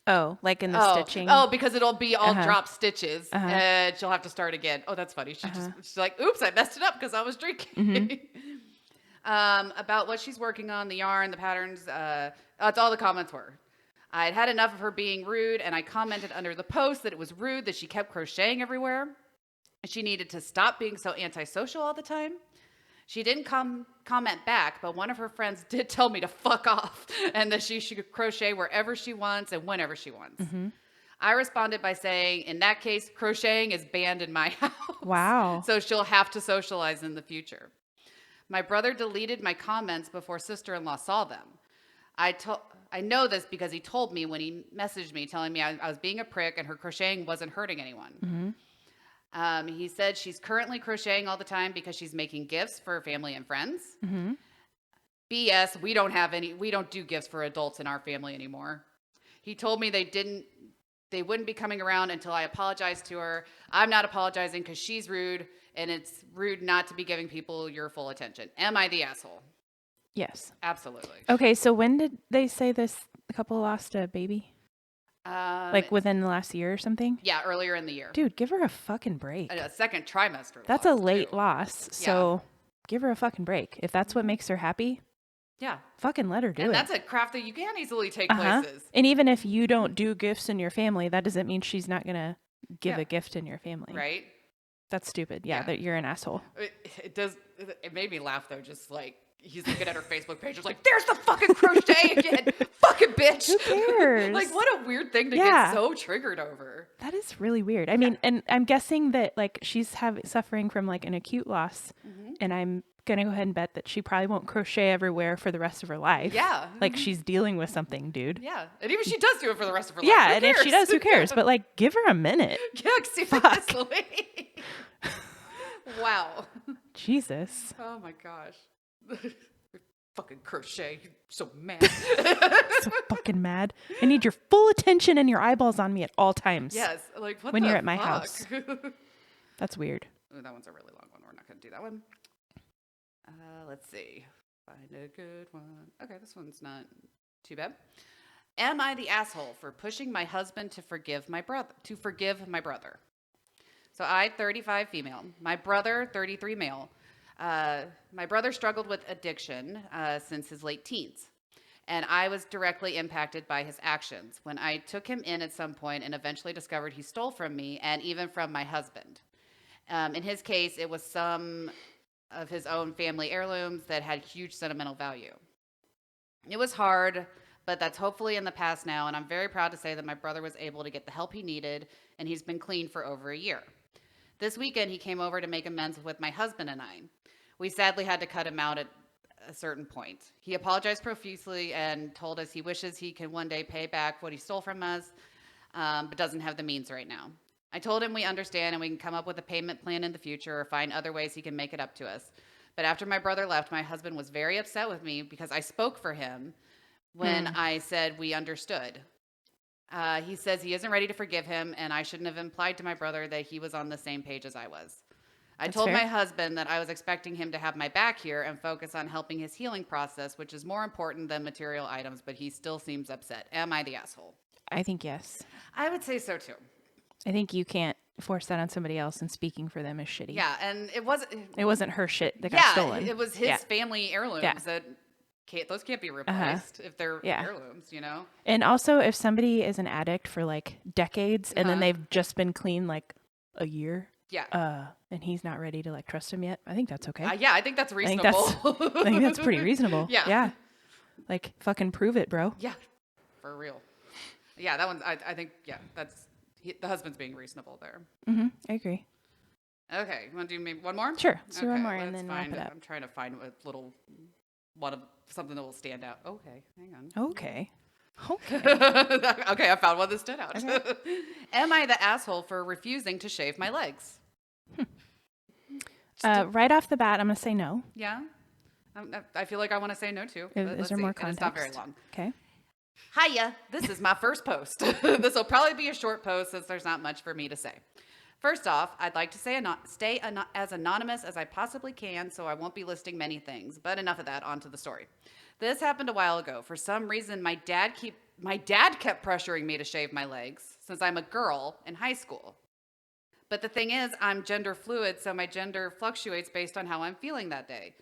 Oh, like in the stitching. Oh, because it'll be all Uh-huh. drop stitches, Uh-huh. and she'll have to start again. Oh, that's funny. She's like, "Oops, I messed it up because I was drinking." About what she's working on, the yarn, the patterns. That's all the comments were. I'd had enough of her being rude, and I commented under the post that it was rude that she kept crocheting everywhere. She needed to stop being so antisocial all the time. She didn't comment back, but one of her friends did tell me to fuck off and that she should crochet wherever she wants and whenever she wants. I responded by saying, in that case, crocheting is banned in my house. Wow. So she'll have to socialize in the future. My brother deleted my comments before sister-in-law saw them. I know this because he told me when he messaged me telling me I was being a prick and her crocheting wasn't hurting anyone. He said she's currently crocheting all the time because she's making gifts for family and friends. BS, we don't do gifts for adults in our family anymore. He told me they wouldn't be coming around until I apologized to her. I'm not apologizing because she's rude, and it's rude not to be giving people your full attention. Am I the asshole? Yes. Absolutely. Okay, so when did they say this couple lost a baby? Like within the last year or something? Yeah, earlier in the year. Dude, give her a fucking break. A second trimester. That's a loss, late too. loss. So give her a fucking break. If that's what makes her happy, Yeah. fucking let her do And it. that's a craft that you can easily take Uh-huh. places. And even if you don't do gifts in your family, that doesn't mean she's not going to give Yeah. a gift in your family. Right? That's stupid. Yeah, Yeah. that you're an asshole. It made me laugh though, just like he's looking at her Facebook page, just like, there's the fucking crochet again. Fucking bitch. Who cares? Like, what a weird thing to Yeah. get so triggered over. That is really weird. I mean, and I'm guessing that like she's suffering from like an acute loss, and I'm gonna go ahead and bet that she probably won't crochet everywhere for the rest of her life. Yeah. Like she's dealing with something, dude. Yeah. And even if she does do it for the rest of her life. Yeah, who and if she cares? does, who cares? But like, give her a minute. Yeah, seriously. Wow. Jesus. Oh my gosh. Fucking crochet. You're so mad. So fucking mad. I need your full attention and your eyeballs on me at all times. Yes. Like, what When the you're at my fuck? house. That's weird. Ooh, that one's a really long one. We're not going to do that one. Let's see. Find a good one. Okay, this one's not too bad. Am I the asshole for pushing my husband to forgive my brother? So I, 35 female. My brother, 33 male. My brother struggled with addiction since his late teens. and I was directly impacted by his actions when I took him in at some point and eventually discovered he stole from me and even from my husband. In his case, it was some of his own family heirlooms that had huge sentimental value. It was hard, but that's hopefully in the past now, and I'm very proud to say that my brother was able to get the help he needed, and he's been clean for over a year. This weekend, he came over to make amends with my husband and I. We sadly had to cut him out at a certain point. He apologized profusely and told us he wishes he can one day pay back what he stole from us, but doesn't have the means right now. I told him we understand and we can come up with a payment plan in the future or find other ways he can make it up to us. But after my brother left, my husband was very upset with me because I spoke for him when I said we understood. He says he isn't ready to forgive him, and I shouldn't have implied to my brother that he was on the same page as I was. I told my husband that I was expecting him to have my back here and focus on helping his healing process, which is more important than material items, but he still seems upset. Am I the asshole? I think yes. I would say so too. I think you can't force that on somebody else, and speaking for them is shitty. Yeah, and it wasn't her shit that got stolen. It was his family heirlooms that those can't be replaced if they're heirlooms, you know? And also, if somebody is an addict for like decades and then they've just been clean like a year, and he's not ready to like trust him yet, I think that's okay. I think that's reasonable. I think that's pretty reasonable. Yeah. Like, fucking prove it, bro. Yeah, for real. Yeah, that one, I think, that's... the husband's being reasonable there. I agree. Okay, you want to do maybe one more? Sure, let's do one more and then wrap it up. I'm trying to find a little something that will stand out. Okay, hang on. Okay. Okay, I found one that stood out. Okay. Am I the asshole for refusing to shave my legs? Right off the bat, I'm going to say no. Yeah? I feel like I want to say no too. Is there more context? It's not very long. Okay. Hiya, this is my first post. This will probably be a short post since there's not much for me to say. First off, I'd like to stay as anonymous as I possibly can, so I won't be listing many things. But enough of that, on to the story. This happened a while ago. For some reason, my dad kept pressuring me to shave my legs since I'm a girl in high school. But the thing is, I'm gender fluid, so my gender fluctuates based on how I'm feeling that day.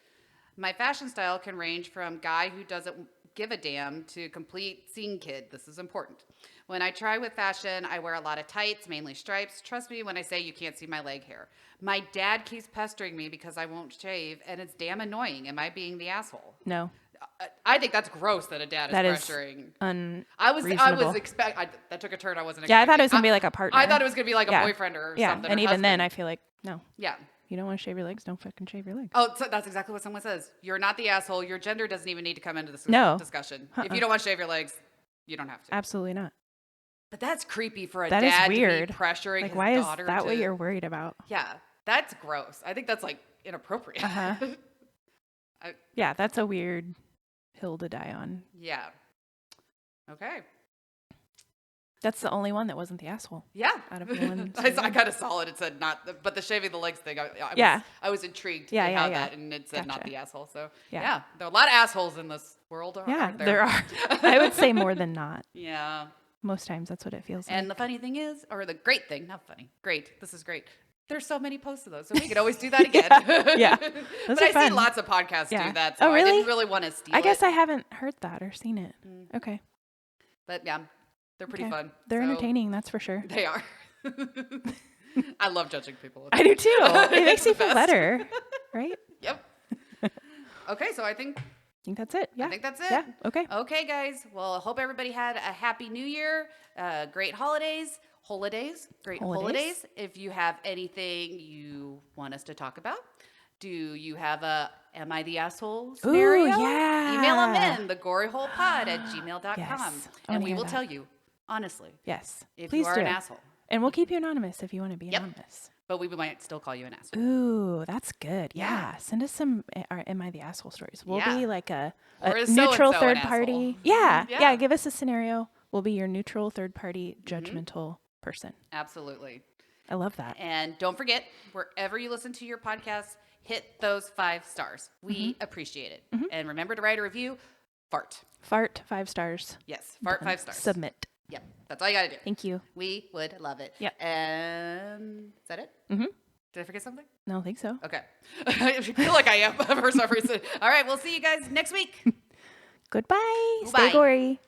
My fashion style can range from guy who doesn't give a damn to complete scene kid. This is important. When I try with fashion, I wear a lot of tights, mainly stripes. Trust me when I say you can't see my leg hair. My dad keeps pestering me because I won't shave, and it's damn annoying. Am I being the asshole? No. I think that's gross that a dad is pressuring. That took a turn I wasn't expecting. Yeah, I thought it was going to be like a partner. I thought it was going to be like a boyfriend or something. And even then, I feel like, no. Yeah. You don't want to shave your legs? Don't fucking shave your legs. Oh, so that's exactly what someone says. You're not the asshole. Your gender doesn't even need to come into this discussion. If you don't want to shave your legs, you don't have to. Absolutely not. But that's creepy for a dad to be pressuring his daughter. Why is that what you're worried about? Yeah, that's gross. I think that's like inappropriate. Yeah, that's a weird hill to die on. Yeah. Okay. That's the only one that wasn't the asshole. Yeah. Out of the ones. I kind of saw it. It said not, but the shaving the legs thing, I was intrigued to how that, and it said not the asshole. So, there are a lot of assholes in this world. There are. I would say more than not. Yeah. Most times that's what it feels like. And the funny thing is, or the great thing, not funny, great, this is great. There's so many posts of those, so we could always do that again. But I see lots of podcasts do that, so really? I didn't really want to steal it. I guess I haven't heard that or seen it. Okay. But yeah. They're pretty fun. They're entertaining, that's for sure. They are. I love judging people. I do too. It makes you feel better, right? Yep. Okay, so I think that's it. Yeah. I think that's it. Yeah. Okay. Okay, guys. Well, I hope everybody had a happy new year, great holidays. Great holidays. If you have anything you want us to talk about, do you have a Am I the Asshole scenario? Ooh, yeah. Email them in, thegoryholepod@gmail.com. Yes. And we will tell you. Honestly. Yes. If Please you are an asshole. And we'll keep you anonymous if you want to be anonymous. But we might still call you an asshole. Ooh, that's good. Yeah. Send us some Am I the Asshole stories. We'll be like a neutral third party. Yeah. Give us a scenario. We'll be your neutral third party judgmental person. Absolutely. I love that. And don't forget, wherever you listen to your podcast, hit those 5 stars. We appreciate it. And remember to write a review. Fart 5 stars. Yes. Fart 5 stars. Submit. Yep. That's all you got to do. Thank you. We would love it. Yep. And is that it? Did I forget something? No, I don't think so. Okay. I feel like I am for some reason. All right. We'll see you guys next week. Goodbye. Bye. Stay gory.